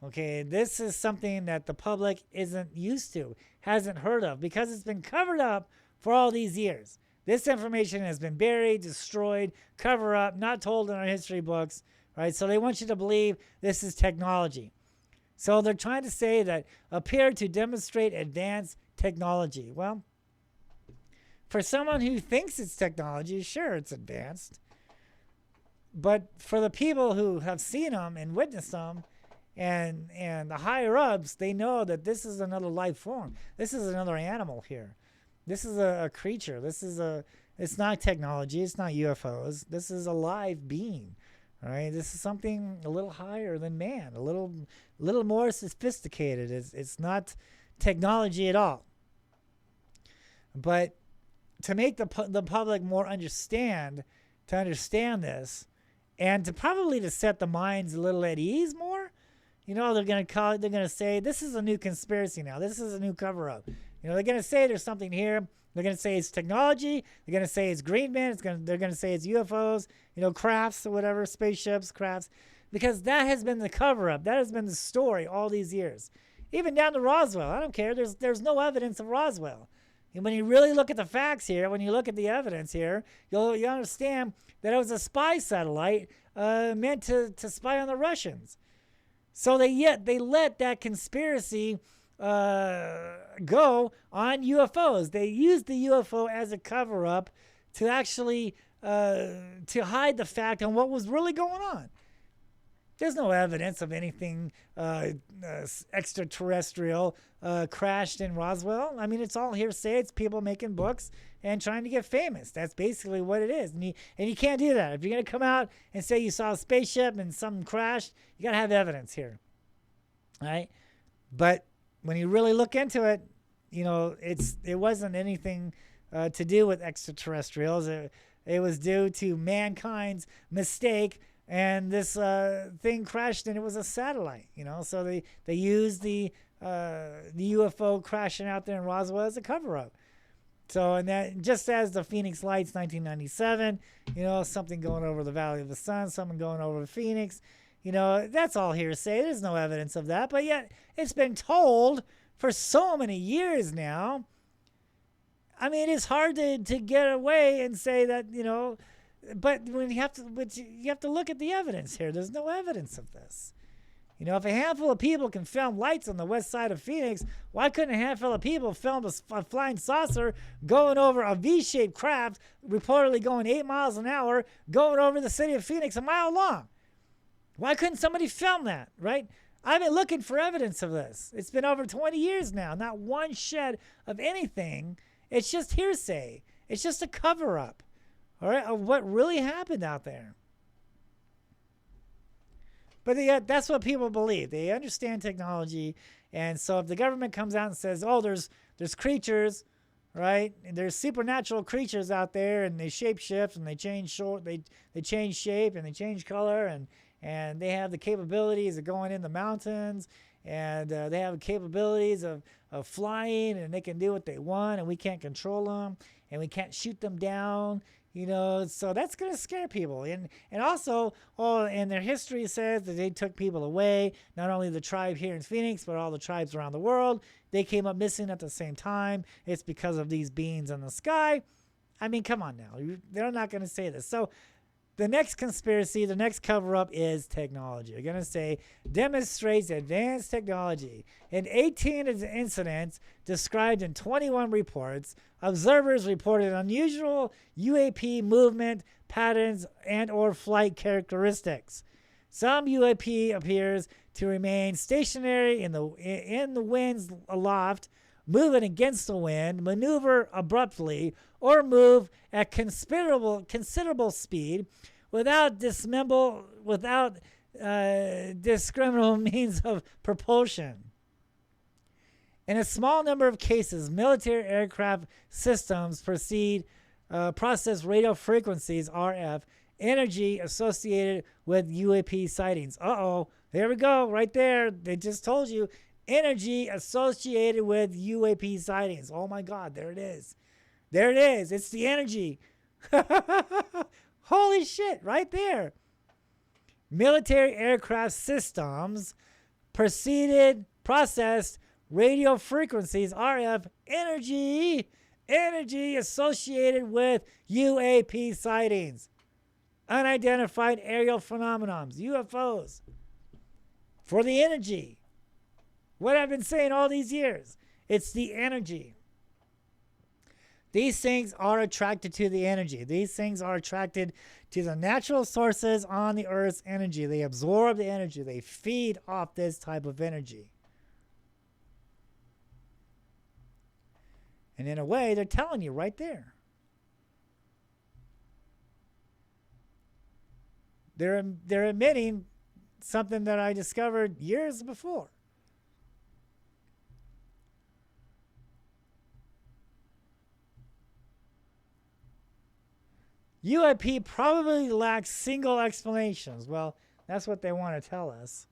okay? This is something that the public isn't used to, hasn't heard of, because it's been covered up for all these years. This information has been buried, destroyed, covered up, not told in our history books, right? So they want you to believe this is technology. So they're trying to say that appear to demonstrate advanced technology. Well, for someone who thinks it's technology, sure, it's advanced. But for the people who have seen them and witnessed them, and the higher ups, they know that this is another life form. This is another animal here. This is a creature. It's not technology. It's not UFOs. This is a live being. All right. This is something a little higher than man, a little more sophisticated. It's not technology at all. But to make the public more understand this, and to set the minds a little at ease more, they're going to say, this is a new conspiracy now. This is a new cover-up. They're going to say there's something here. They're going to say it's technology. They're going to say it's green men. They're going to say it's UFOs, crafts or whatever, spaceships, crafts, because that has been the cover-up. That has been the story all these years. Even down to Roswell. I don't care. There's no evidence of Roswell. And when you really look at the facts here, when you look at the evidence here, you'll understand that it was a spy satellite meant to spy on the Russians. So they let that conspiracy go on UFOs. They used the UFO as a cover-up to actually to hide the fact on what was really going on. There's no evidence of anything extraterrestrial crashed in Roswell. I mean, it's all hearsay. It's people making books and trying to get famous. That's basically what it is. And you can't do that. If you're going to come out and say you saw a spaceship and something crashed, you got to have evidence here. All right? But when you really look into it, it wasn't anything to do with extraterrestrials. It was due to mankind's mistake. And this thing crashed, and it was a satellite, So they used the UFO crashing out there in Roswell as a cover-up. So, and that just as the Phoenix Lights, 1997, something going over the Valley of the Sun, something going over Phoenix, that's all hearsay. There's no evidence of that, but yet it's been told for so many years now. I mean, it's hard to get away and say that, But you have to look at the evidence here. There's no evidence of this. If a handful of people can film lights on the west side of Phoenix, why couldn't a handful of people film a flying saucer going over a V-shaped craft, reportedly going 8 miles an hour, going over the city of Phoenix a mile long? Why couldn't somebody film that, right? I've been looking for evidence of this. It's been over 20 years now. Not one shed of anything. It's just hearsay. It's just a cover-up. All right, of what really happened out there. But that's what people believe. They understand technology, and so if the government comes out and says, "Oh, there's creatures, right? And there's supernatural creatures out there, and they shape shift and they change they change shape and they change color, and and they have the capabilities of going in the mountains, and they have capabilities of flying, and they can do what they want, and we can't control them, and we can't shoot them down. So that's going to scare people. And also, and their history says that they took people away, not only the tribe here in Phoenix, but all the tribes around the world. They came up missing at the same time. It's because of these beings in the sky. I mean, come on now. They're not going to say this. So the next conspiracy, the next cover-up is technology. They're going to say, demonstrates advanced technology. In 18 incidents described in 21 reports, observers reported unusual UAP movement patterns and or flight characteristics. Some UAP appears to remain stationary in the winds aloft, moving against the wind, maneuver abruptly, or move at considerable speed without discriminable means of propulsion. In a small number of cases, military aircraft systems process radio frequencies, RF, energy associated with UAP sightings. There we go, right there. They just told you. Energy associated with UAP sightings. Oh my God, there it is. There it is. It's the energy. Holy shit, right there. Military aircraft systems processed radio frequencies, RF, energy associated with UAP sightings. Unidentified aerial phenomena, UFOs. For the energy. What I've been saying all these years. It's the energy. These things are attracted to the energy. These things are attracted to the natural sources on the Earth's energy. They absorb the energy. They feed off this type of energy. And in a way, they're telling you right there. They're emitting something that I discovered years before. UAP probably lacks single explanations. Well, that's what they want to tell us.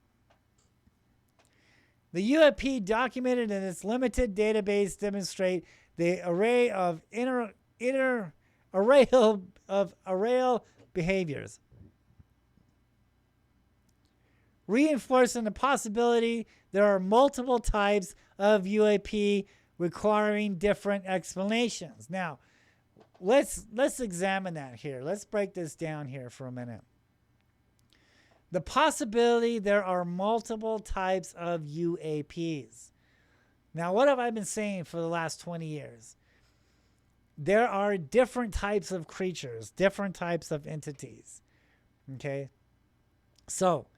The UAP documented in its limited database demonstrate the array of aerial behaviors, reinforcing the possibility there are multiple types of UAP requiring different explanations. Now, let's examine that here. Let's break this down here for a minute. The possibility there are multiple types of UAPs. Now, what have I been saying for the last 20 years? There are different types of creatures, different types of entities. Okay? So,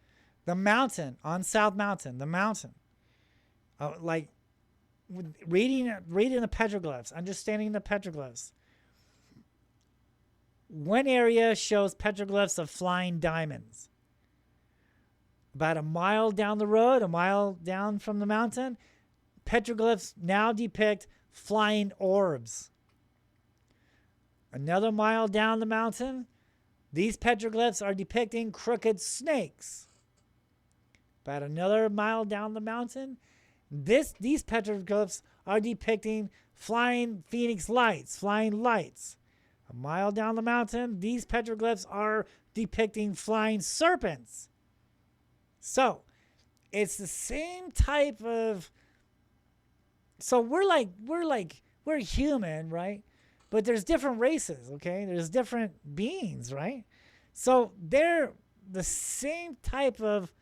the mountain, on South Mountain, the mountain, like reading the petroglyphs, understanding the petroglyphs. One area shows petroglyphs of flying diamonds. About a mile down the road, a mile down from the mountain, petroglyphs now depict flying orbs. Another mile down the mountain, these petroglyphs are depicting crooked snakes. About another mile down the mountain, these petroglyphs are depicting flying phoenix lights, flying lights. A mile down the mountain, these petroglyphs are depicting flying serpents. So, it's the same type of... So we're human, right? But there's different races, okay? There's different beings, right? So they're the same type of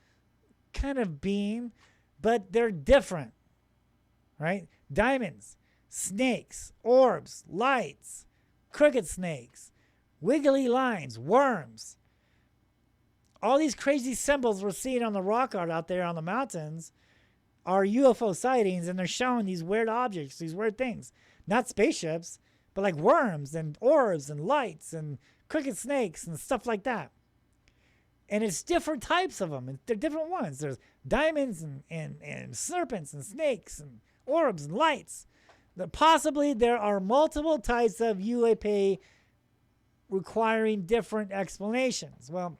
kind of being, but they're different, right? Diamonds, snakes, orbs, lights, crooked snakes, wiggly lines, worms. All these crazy symbols we're seeing on the rock art out there on the mountains are UFO sightings, and they're showing these weird objects, these weird things. Not spaceships, but like worms and orbs and lights and crooked snakes and stuff like that. And it's different types of them. They're different ones. There's diamonds and serpents and snakes and orbs and lights. Possibly there are multiple types of UAP requiring different explanations. Well,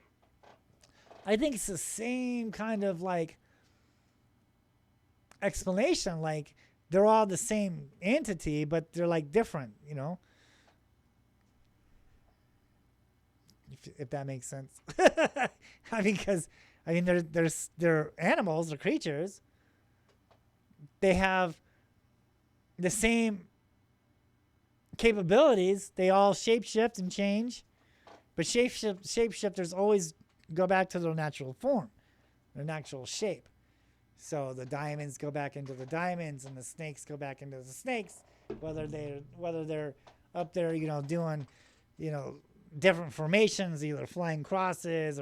I think it's the same kind of like explanation. Like they're all the same entity, but they're like different, you know? If that makes sense. I mean, because I mean, they're animals, they're creatures. They have the same capabilities. They all shapeshift and change, but shapeshifters always go back to their natural form, their natural shape. So the diamonds go back into the diamonds, and the snakes go back into the snakes. Whether they're up there, you know, doing, you know, different formations, either flying crosses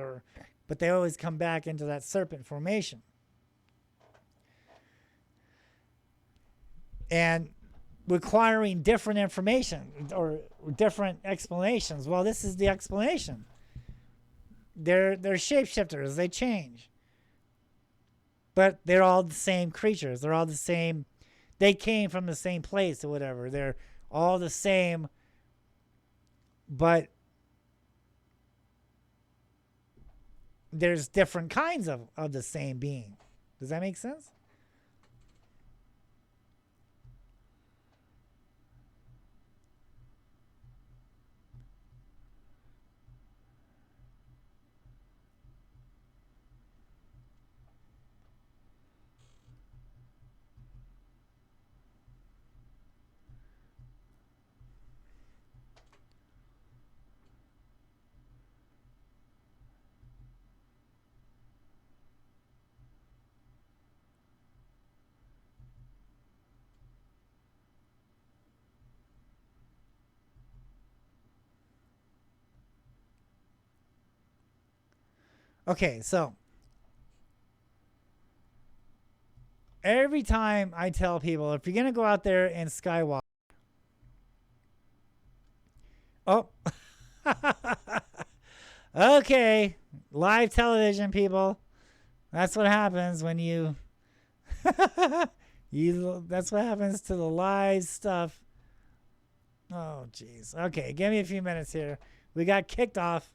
but they always come back into that serpent formation. And requiring different information or different explanations. Well, this is the explanation. They're shapeshifters. They change. But they're all the same creatures. They're all the same. They came from the same place or whatever. They're all the same. But there's different kinds of the same being. Does that make sense? Okay, so every time I tell people, if you're going to go out there and skywalk, oh, okay, live television, people. That's what happens when you, that's what happens to the live stuff. Oh, jeez. Okay, give me a few minutes here. We got kicked off.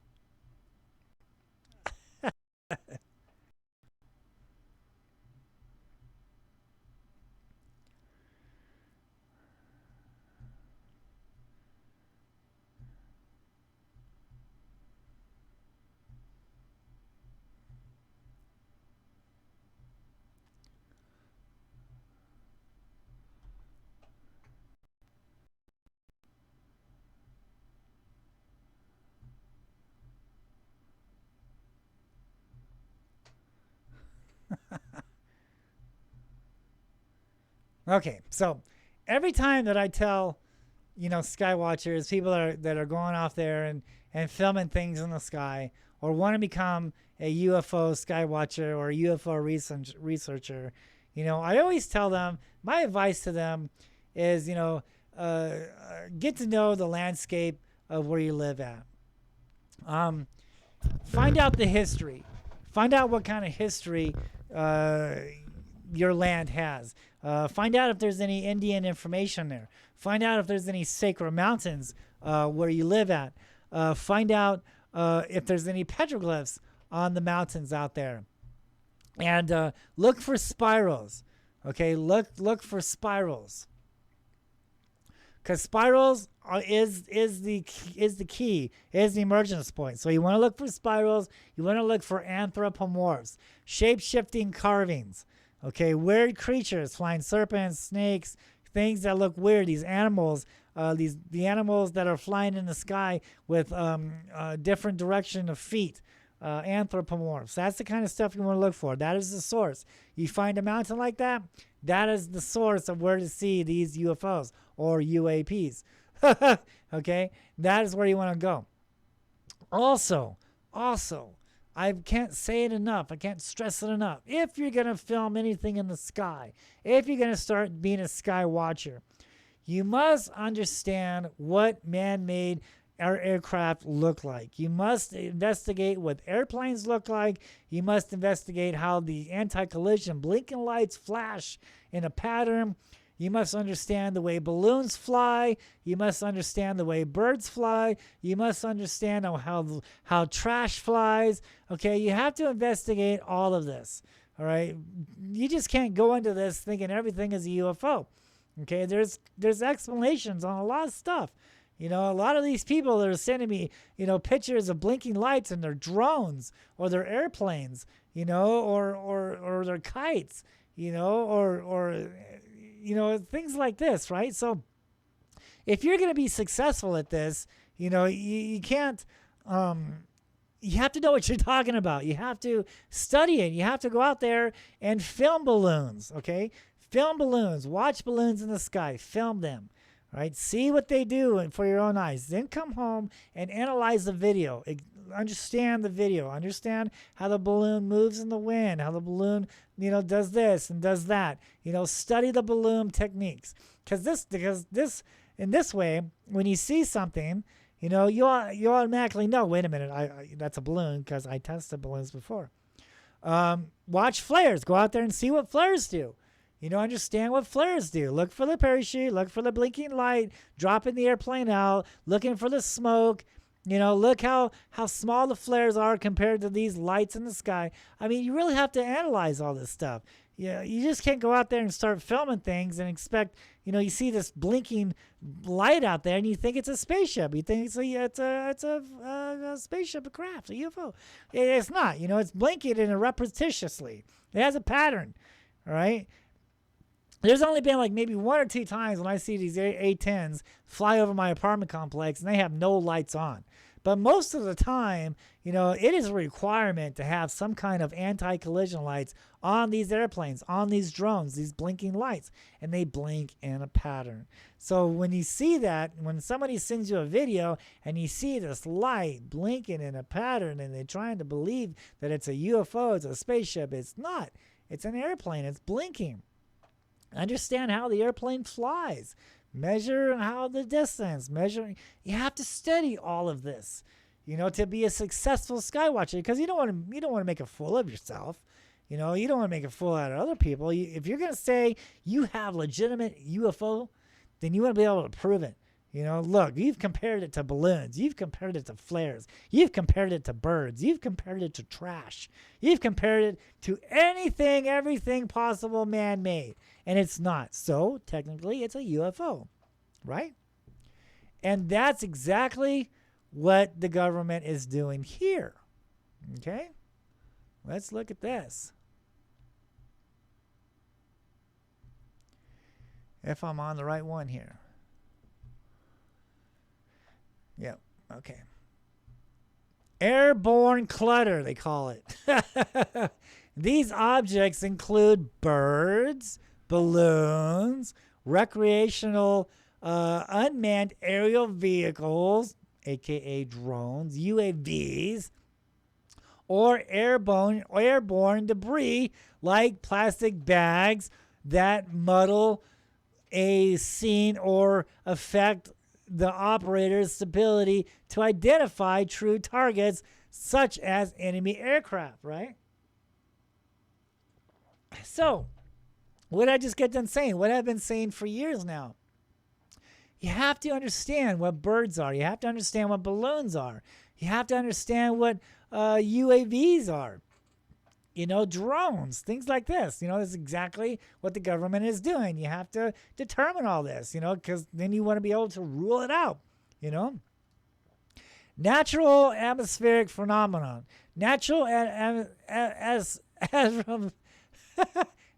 Okay, so every time that I tell, you know, sky watchers, people that are going off there and filming things in the sky, or want to become a UFO sky watcher or a UFO researcher, you know, I always tell them, my advice to them is, you know, get to know the landscape of where you live at. Find out the history. Find out what kind of history your land has. Find out if there's any Indian information there. Find out if there's any sacred mountains where you live at. Find out if there's any petroglyphs on the mountains out there. And look for spirals. Okay, look for spirals. Because spirals is the key, is the emergence point. So you want to look for spirals. You want to look for anthropomorphs, shape-shifting carvings. Okay, weird creatures, flying serpents, snakes, things that look weird. These animals, the animals that are flying in the sky with different direction of feet, anthropomorphs. That's the kind of stuff you want to look for. That is the source. You find a mountain like that, that is the source of where to see these UFOs or UAPs. Okay, that is where you want to go. Also, I can't say it enough. I can't stress it enough. If you're going to film anything in the sky, if you're going to start being a sky watcher, you must understand what man-made aircraft look like. You must investigate what airplanes look like. You must investigate how the anti-collision blinking lights flash in a pattern. You must understand the way balloons fly. You must understand the way birds fly. You must understand how trash flies. Okay, you have to investigate all of this. All right, you just can't go into this thinking everything is a UFO. Okay, there's explanations on a lot of stuff. You know, a lot of these people that are sending me, you know, pictures of blinking lights and their drones or their airplanes, you know, or their kites, you know, or you know, things like this, right? So if you're going to be successful at this, you know, you can't, you have to know what you're talking about. You have to study it. You have to go out there and film balloons, okay? Film balloons. Watch balloons in the sky. Film them, right? See what they do and for your own eyes. Then come home and analyze the video. Understand the video. Understand how the balloon moves in the wind, how the balloon, you know, does this and does that. You know, study the balloon techniques. Because in this way, when you see something, you know, you automatically know, wait a minute, that's a balloon because I tested balloons before. Watch flares. Go out there and see what flares do. You know, understand what flares do. Look for the parachute. Look for the blinking light. Dropping the airplane out. Looking for the smoke. You know, look how small the flares are compared to these lights in the sky. I mean, you really have to analyze all this stuff. Yeah, you just can't go out there and start filming things and expect, you know, you see this blinking light out there and you think it's a spaceship. You think it's a spaceship, a craft, a UFO. It's not. You know, it's blinking in a repetitiously. It has a pattern, all right? There's only been like maybe 1 or 2 times when I see these A-10s fly over my apartment complex and they have no lights on. But most of the time, you know, it is a requirement to have some kind of anti-collision lights on these airplanes, on these drones, these blinking lights, and they blink in a pattern. So when you see that, when somebody sends you a video and you see this light blinking in a pattern and they're trying to believe that it's a UFO, it's a spaceship, it's not. It's an airplane. It's blinking. Understand how the airplane flies. Measure how the distance. Measure. You have to study all of this, you know, to be a successful sky watcher. Because you don't want to make a fool of yourself. You know, you don't want to make a fool out of other people. If you're going to say you have legitimate UFO, then you want to be able to prove it. You know, look, you've compared it to balloons. You've compared it to flares. You've compared it to birds. You've compared it to trash. You've compared it to anything, everything possible man-made. And it's not. So, technically, it's a UFO, right? And that's exactly what the government is doing here. Okay? Let's look at this. If I'm on the right one here. Yep. Okay. Airborne clutter, they call it. These objects include birds, balloons, recreational unmanned aerial vehicles, aka drones, UAVs, or airborne debris like plastic bags that muddle a scene or affect the operator's ability to identify true targets such as enemy aircraft, right? So, what did I just get done saying? What I've been saying for years now. You have to understand what birds are. You have to understand what balloons are. You have to understand what UAVs are. You know, drones, things like this. You know, that's exactly what the government is doing. You have to determine all this, you know, because then you want to be able to rule it out, you know. Natural atmospheric phenomenon. Natural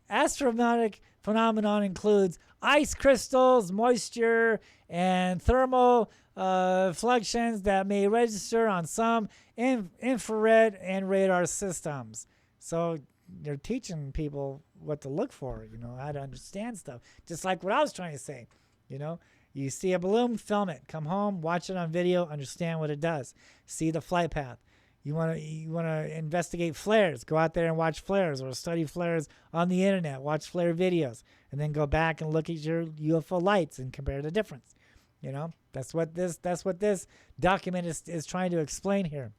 astronomic phenomenon includes ice crystals, moisture, and thermal fluctuations that may register on some infrared and radar systems. So they're teaching people what to look for, you know, how to understand stuff. Just like what I was trying to say, you know. You see a balloon, film it. Come home, watch it on video, understand what it does. See the flight path. You want to investigate flares. Go out there and watch flares or study flares on the internet. Watch flare videos. And then go back and look at your UFO lights and compare the difference. You know, that's what this document is trying to explain here.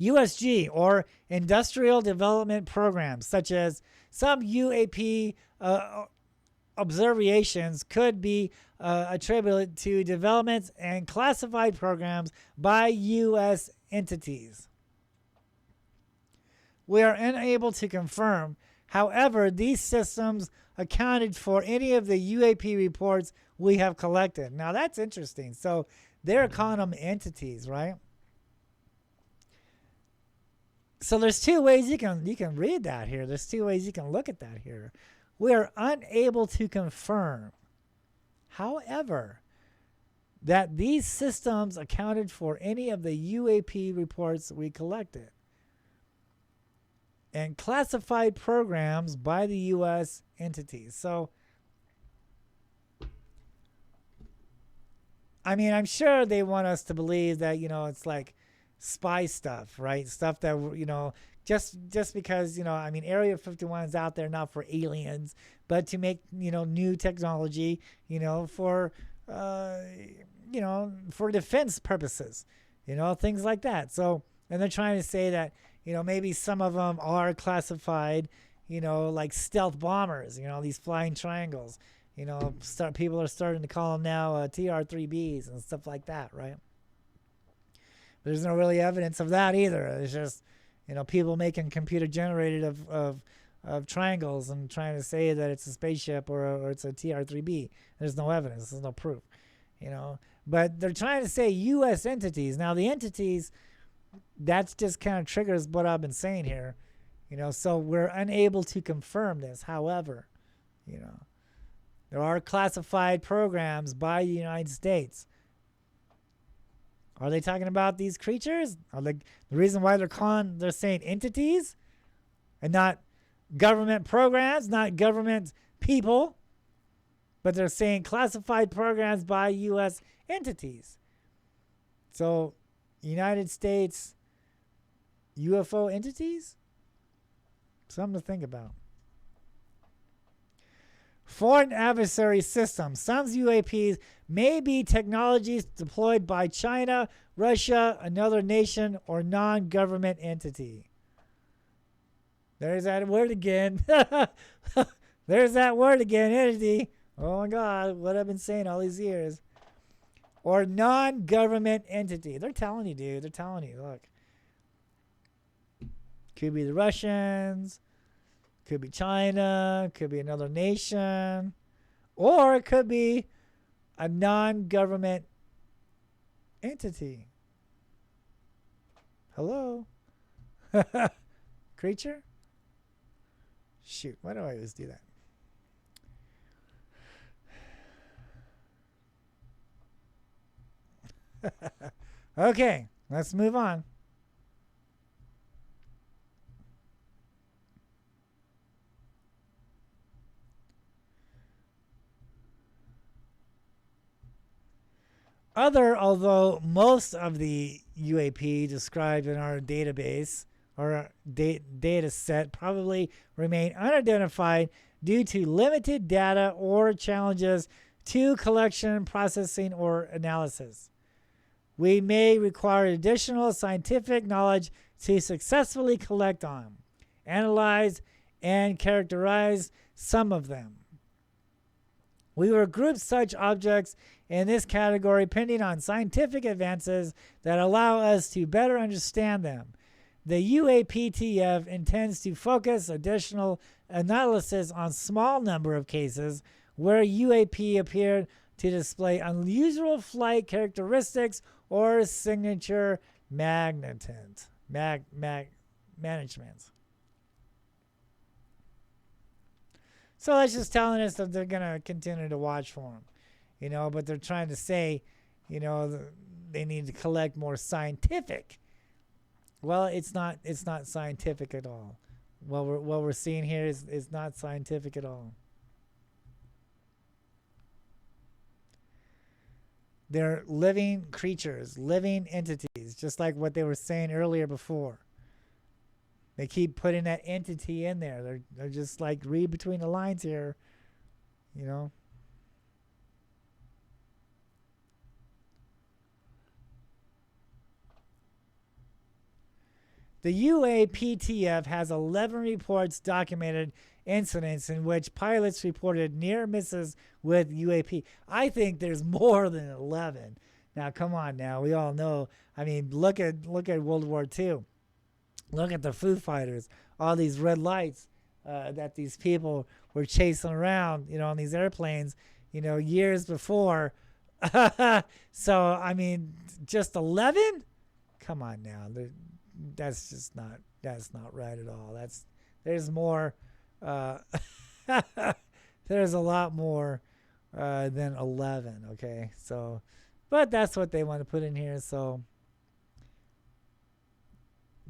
USG, or Industrial Development Programs, such as some UAP observations could be attributed to developments and classified programs by U.S. entities. We are unable to confirm, however, these systems accounted for any of the UAP reports we have collected. Now that's interesting. So they're calling them entities, right? So there's two ways you can read that here. There's two ways you can look at that here. We are unable to confirm, however, that these systems accounted for any of the UAP reports we collected and classified programs by the U.S. entities. So, I mean, I'm sure they want us to believe that, it's like spy stuff, right? Stuff that, just because, I mean, Area 51 is out there not for aliens, but to make, new technology, for defense purposes, things like that. So, and they're trying to say that, maybe some of them are classified, like stealth bombers, these flying triangles, people are starting to call them now TR-3Bs and stuff like that, right? There's no really evidence of that either. It's just, people making computer generated of triangles and trying to say that it's a spaceship or it's a TR-3B. There's no evidence. There's no proof, But they're trying to say U.S. entities. Now, the entities, that's just kind of triggers what I've been saying here, so we're unable to confirm this. However, there are classified programs by the United States. Are they talking about these creatures? Are the reason why they're saying entities and not government programs, not government people, but they're saying classified programs by U.S. entities. So, United States UFO entities? Something to think about. Foreign adversary systems. Some UAPs may be technologies deployed by China, Russia, another nation, or non-government entity. There's that word again. There's that word again, entity. Oh my God, what I've been saying all these years. Or non-government entity. They're telling you, dude. They're telling you, look. Could be the Russians. Could be China. Could be another nation. Or it could be a non-government entity. Hello? Creature? Shoot, why do I always do that? Okay, let's move on. Although most of the UAP described in our database or data set probably remain unidentified due to limited data or challenges to collection, processing, or analysis. We may require additional scientific knowledge to successfully collect on, analyze, and characterize some of them. We will group such objects in this category pending on scientific advances that allow us to better understand them. The UAPTF intends to focus additional analysis on small number of cases where UAP appeared to display unusual flight characteristics or signature management. So that's just telling us that they're going to continue to watch for them, but they're trying to say, they need to collect more scientific. Well, it's not scientific at all. What we're seeing here is not scientific at all. They're living creatures, living entities, just like what they were saying earlier before. They keep putting that entity in there. They're just like, read between the lines here, The UAPTF has 11 reports documented incidents in which pilots reported near misses with UAP. I think there's more than 11. Now, come on now. We all know. I mean, look at World War II. Look at the Foo Fighters. All these red lights that these people were chasing around, on these airplanes, years before. So, I mean, just 11? Come on now. That's not right at all. There's more. There's a lot more than 11. Okay, so, but that's what they want to put in here. So,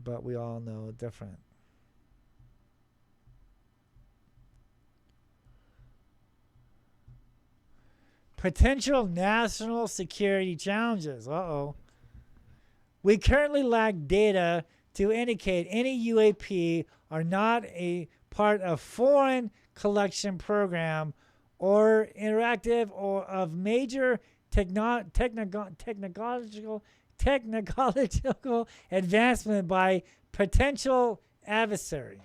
but we all know different. Potential national security challenges. We currently lack data to indicate any UAP are not a part of foreign collection program or interactive or of major technological advancement by potential adversary.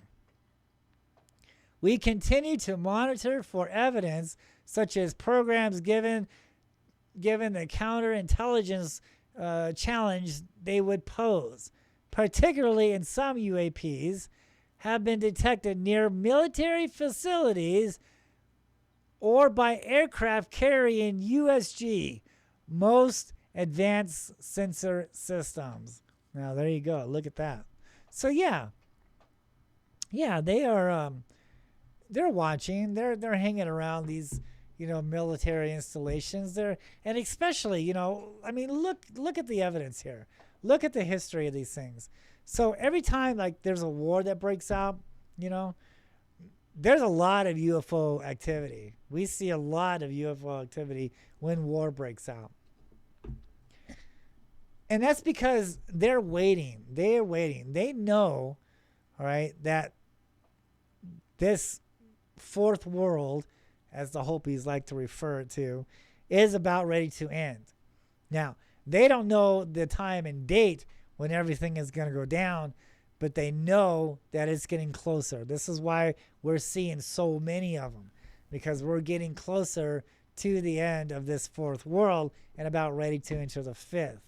We continue to monitor for evidence such as programs given the counterintelligence challenge they would pose, particularly in some UAPs have been detected near military facilities or by aircraft carrying USG, most advanced sensor systems. Now there you go. Look at that. So yeah, they are they're watching. They're hanging around these military installations. And especially I mean look at the evidence here. Look at the history of these things. So every time like there's a war that breaks out, there's a lot of UFO activity. We see a lot of UFO activity when war breaks out. And that's because they're waiting. They are waiting. They know, all right, that this fourth world, as the Hopis like to refer to, is about ready to end. Now, they don't know the time and date when everything is going to go down, but they know that it's getting closer. This is why we're seeing so many of them, because we're getting closer to the end of this fourth world and about ready to enter the fifth.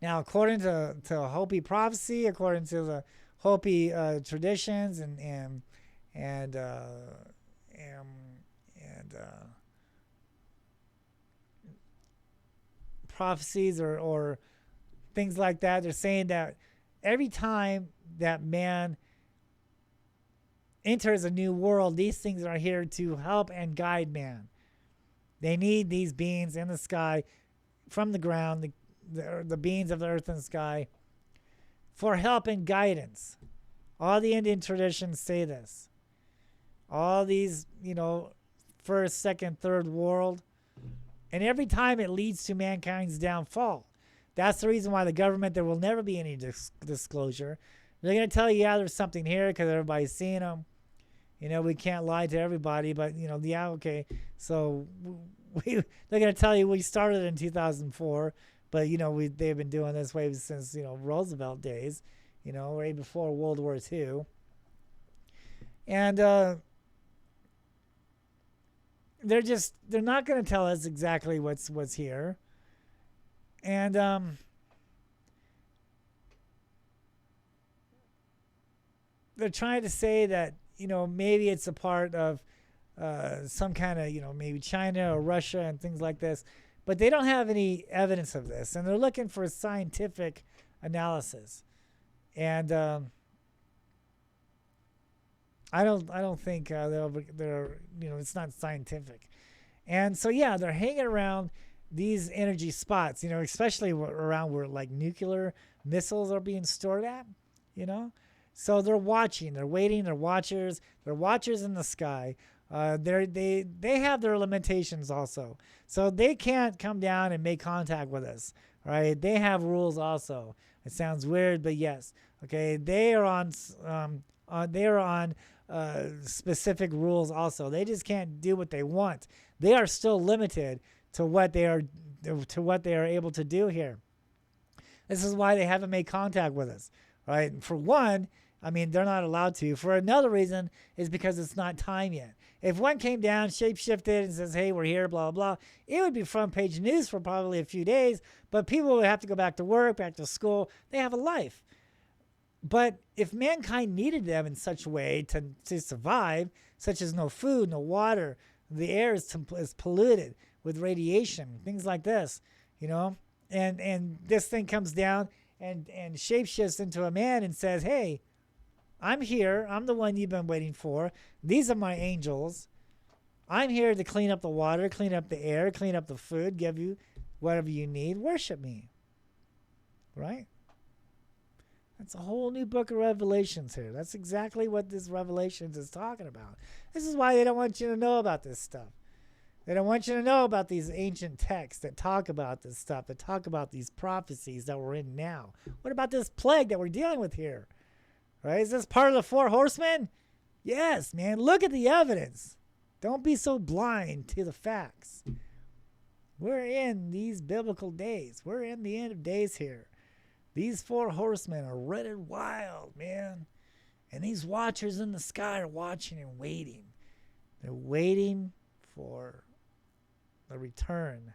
Now, according to Hopi prophecy, according to the Hopi traditions and prophecies or things like that, they're saying that every time that man enters a new world, these things are here to help and guide man. They need these beings in the sky from the ground, the beings of the earth and sky, for help and guidance. All the Indian traditions say this. All these, first, second, third world. And every time it leads to mankind's downfall. That's the reason why the government, there will never be any disclosure. They're going to tell you, yeah, there's something here because everybody's seeing them. We can't lie to everybody, but, yeah, okay. So they're going to tell you we started in 2004, but, they've been doing this way since, Roosevelt days, right before World War II. And they're not going to tell us exactly what's here. And they're trying to say that, maybe it's a part of some kind of, maybe China or Russia and things like this. But they don't have any evidence of this. And they're looking for scientific analysis. And I don't think they're it's not scientific. And so, yeah, they're hanging around these energy spots, especially around where like nuclear missiles are being stored at, So they're watching, they're waiting, they're watchers in the sky. They have their limitations also. So they can't come down and make contact with us, right? They have rules also. It sounds weird, but yes. Okay, they are on specific rules also. They just can't do what they want. They are still limited to what they are able to do here. This is why they haven't made contact with us, right? And for one, I mean, they're not allowed to. For another reason is because it's not time yet. If one came down, shape-shifted, and says, hey, we're here, blah, blah, it would be front page news for probably a few days, but people would have to go back to work, back to school. They have a life. But if mankind needed them in such a way to survive, such as no food, no water, the air is polluted with radiation, things like this, you know, and this thing comes down and shapeshifts into a man and says, hey, I'm here. I'm the one you've been waiting for. These are my angels. I'm here to clean up the water, clean up the air, clean up the food, give you whatever you need. Worship me. Right? That's a whole new book of Revelations here. That's exactly what this Revelations is talking about. This is why they don't want you to know about this stuff. They don't want you to know about these ancient texts that talk about this stuff, that talk about these prophecies that we're in now. What about this plague that we're dealing with here? Right? Is this part of the four horsemen? Yes, man. Look at the evidence. Don't be so blind to the facts. We're in these biblical days. We're in the end of days here. These four horsemen are running wild, man. And these watchers in the sky are watching and waiting. They're waiting for the return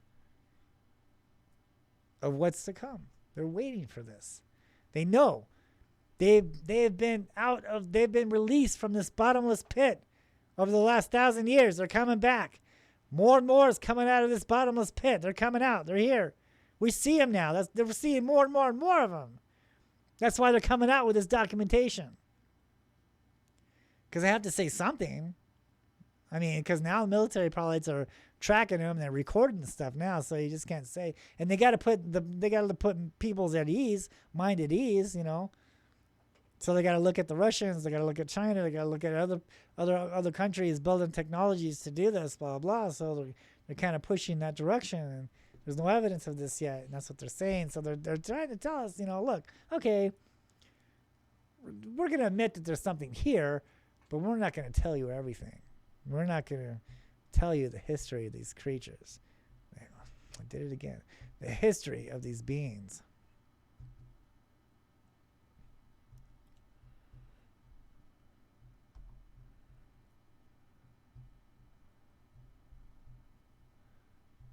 of what's to come. They're waiting for this. They know. They've been released from this bottomless pit over the last 1,000 years. They're coming back. More and more is coming out of this bottomless pit. They're coming out. They're here. We see them now. We're seeing more and more and more of them. That's why they're coming out with this documentation. Because they have to say something. I mean, because now the military pilots are tracking them and they're recording stuff now, so you just can't say. And they got to put people's mind at ease, you know. So they got to look at the Russians, they got to look at China, they got to look at other countries building technologies to do this, blah blah. So they're kind of pushing that direction, and there's no evidence of this yet, and that's what they're saying. So they're trying to tell us, you know, look, okay, we're going to admit that there's something here, but we're not going to tell you everything. We're not going to tell you the history of these creatures. I did it again. The history of these beings.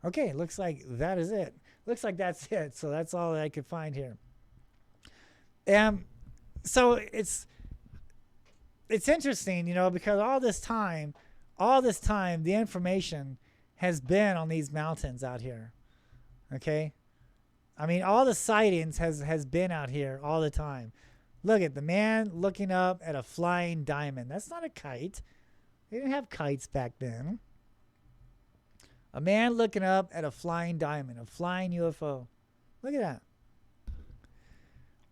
Okay, looks like that is it. Looks like that's it. So that's all that I could find here. So it's interesting, you know, because all this time, the information has been on these mountains out here. Okay? I mean, all the sightings has been out here all the time. Look at the man looking up at a flying diamond. That's not a kite. They didn't have kites back then. A man looking up at a flying diamond, a flying UFO. Look at that.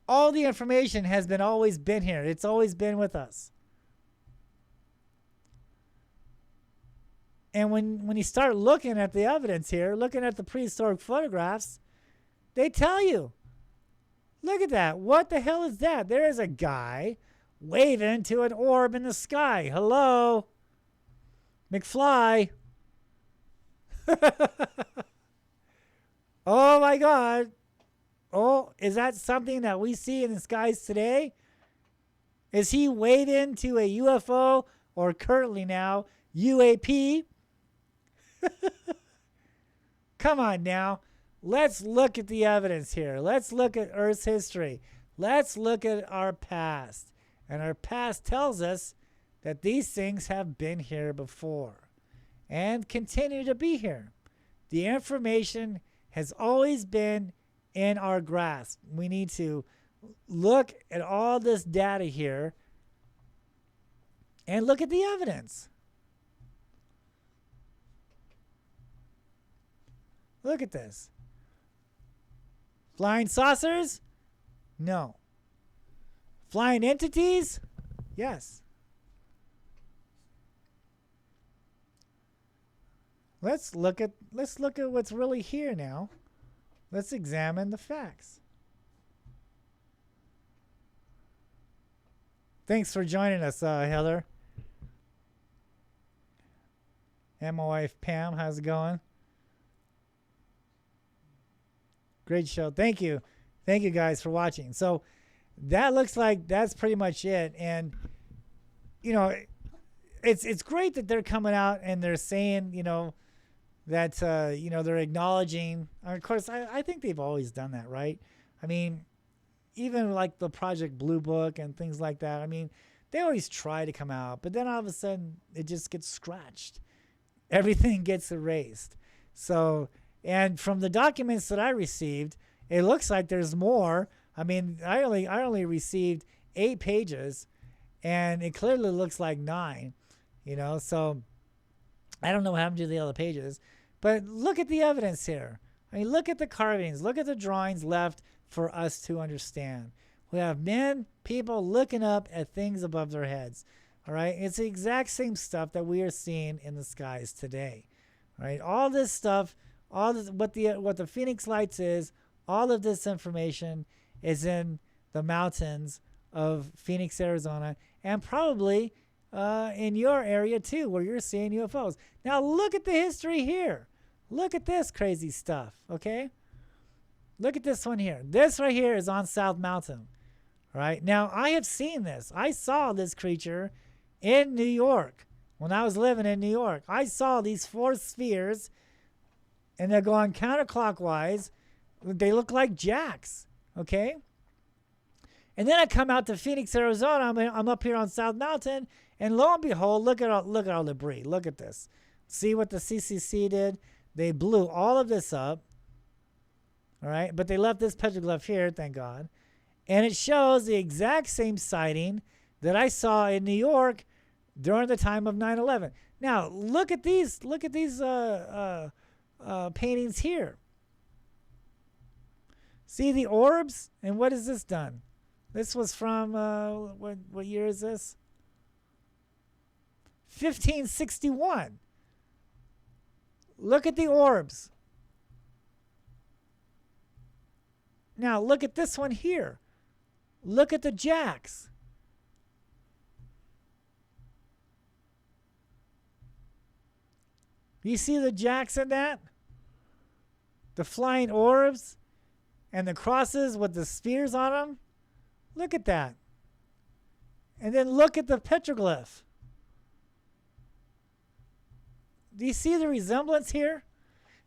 All the information has always been here. It's always been with us. And when you start looking at the evidence here, looking at the prehistoric photographs, they tell you, look at that. What the hell is that? There is a guy waving to an orb in the sky. Hello, McFly. Oh my God. Oh, is that something that we see in the skies today? Is he waving to a UFO or currently now UAP? Come on now. Let's look at the evidence here. Let's look at Earth's history. Let's look at our past. And our past tells us that these things have been here before and continue to be here. The information has always been in our grasp. We need to look at all this data here and look at the evidence. Look at this. Flying saucers? No. Flying entities? Yes. Let's look at what's really here now. Let's examine the facts. Thanks for joining us, Heather. And my wife Pam, how's it going? Great show. Thank you. Thank you guys for watching. So that looks like that's pretty much it. And, you know, it's great that they're coming out and they're saying, you know, that, you know, they're acknowledging. Of course, I think they've always done that, right? I mean, even like the Project Blue Book and things like that. I mean, they always try to come out, but then all of a sudden it just gets scratched. Everything gets erased. So, and from the documents that I received, it looks like there's more. I mean, I only received 8 pages, and it clearly looks like 9, you know. So I don't know what happened to the other pages, but look at the evidence here. I mean, look at the carvings, look at the drawings left for us to understand. We have people looking up at things above their heads. All right, it's the exact same stuff that we are seeing in the skies today. All right, all this stuff, all this, what the Phoenix Lights is, all of this information is in the mountains of Phoenix, Arizona, and probably in your area too, where you're seeing UFOs. Now look at the history here. Look at this crazy stuff, okay? Look at this one here. This right here is on South Mountain, right? Now, I have seen this. I saw this creature in New York when I was living in New York. I saw these 4 spheres, and they're going counterclockwise. They look like jacks, okay? And then I come out to Phoenix, Arizona. I'm up here on South Mountain, and lo and behold, look at all the debris. Look at this. See what the CCC did? They blew all of this up, all right? But they left this petroglyph here, thank God. And it shows the exact same sighting that I saw in New York during the time of 9/11. Now, look at these paintings here. See the orbs? And what has this done? This was from, what year is this? 1561. Look at the orbs. Now, look at this one here. Look at the jacks. You see the jacks in that? The flying orbs and the crosses with the spheres on them? Look at that. And then look at the petroglyph. Do you see the resemblance here?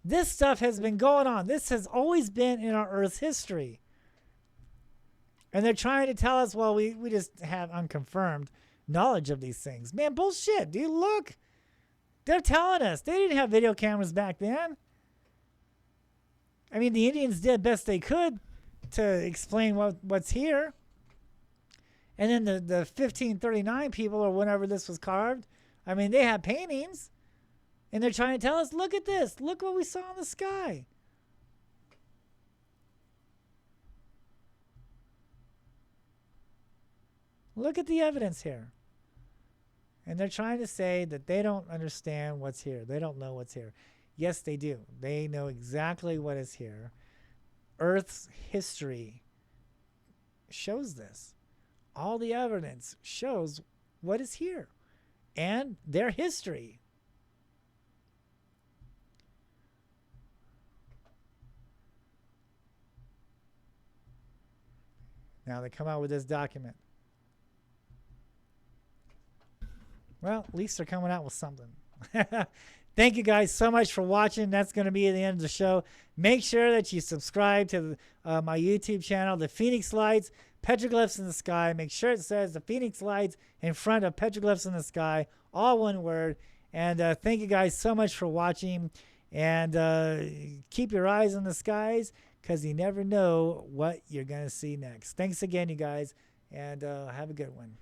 This stuff has been going on. This has always been in our Earth's history. And they're trying to tell us, well, we just have unconfirmed knowledge of these things. Man, bullshit, dude, look. They're telling us. They didn't have video cameras back then. I mean, the Indians did best they could to explain what's here. And then the 1539 people, or whenever this was carved, I mean, they had paintings. And they're trying to tell us, look at this. Look what we saw in the sky. Look at the evidence here. And they're trying to say that they don't understand what's here. They don't know what's here. Yes, they do. They know exactly what is here. Earth's history shows this. All the evidence shows what is here and their history. Now they come out with this document. Well, at least they're coming out with something. Thank you guys so much for watching. That's going to be the end of the show. Make sure that you subscribe to my YouTube channel, The Phoenix Lights, Petroglyphs in the Sky. Make sure it says The Phoenix Lights in front of Petroglyphs in the Sky, all one word. And thank you guys so much for watching. And keep your eyes on the skies, because you never know what you're going to see next. Thanks again, you guys, and have a good one.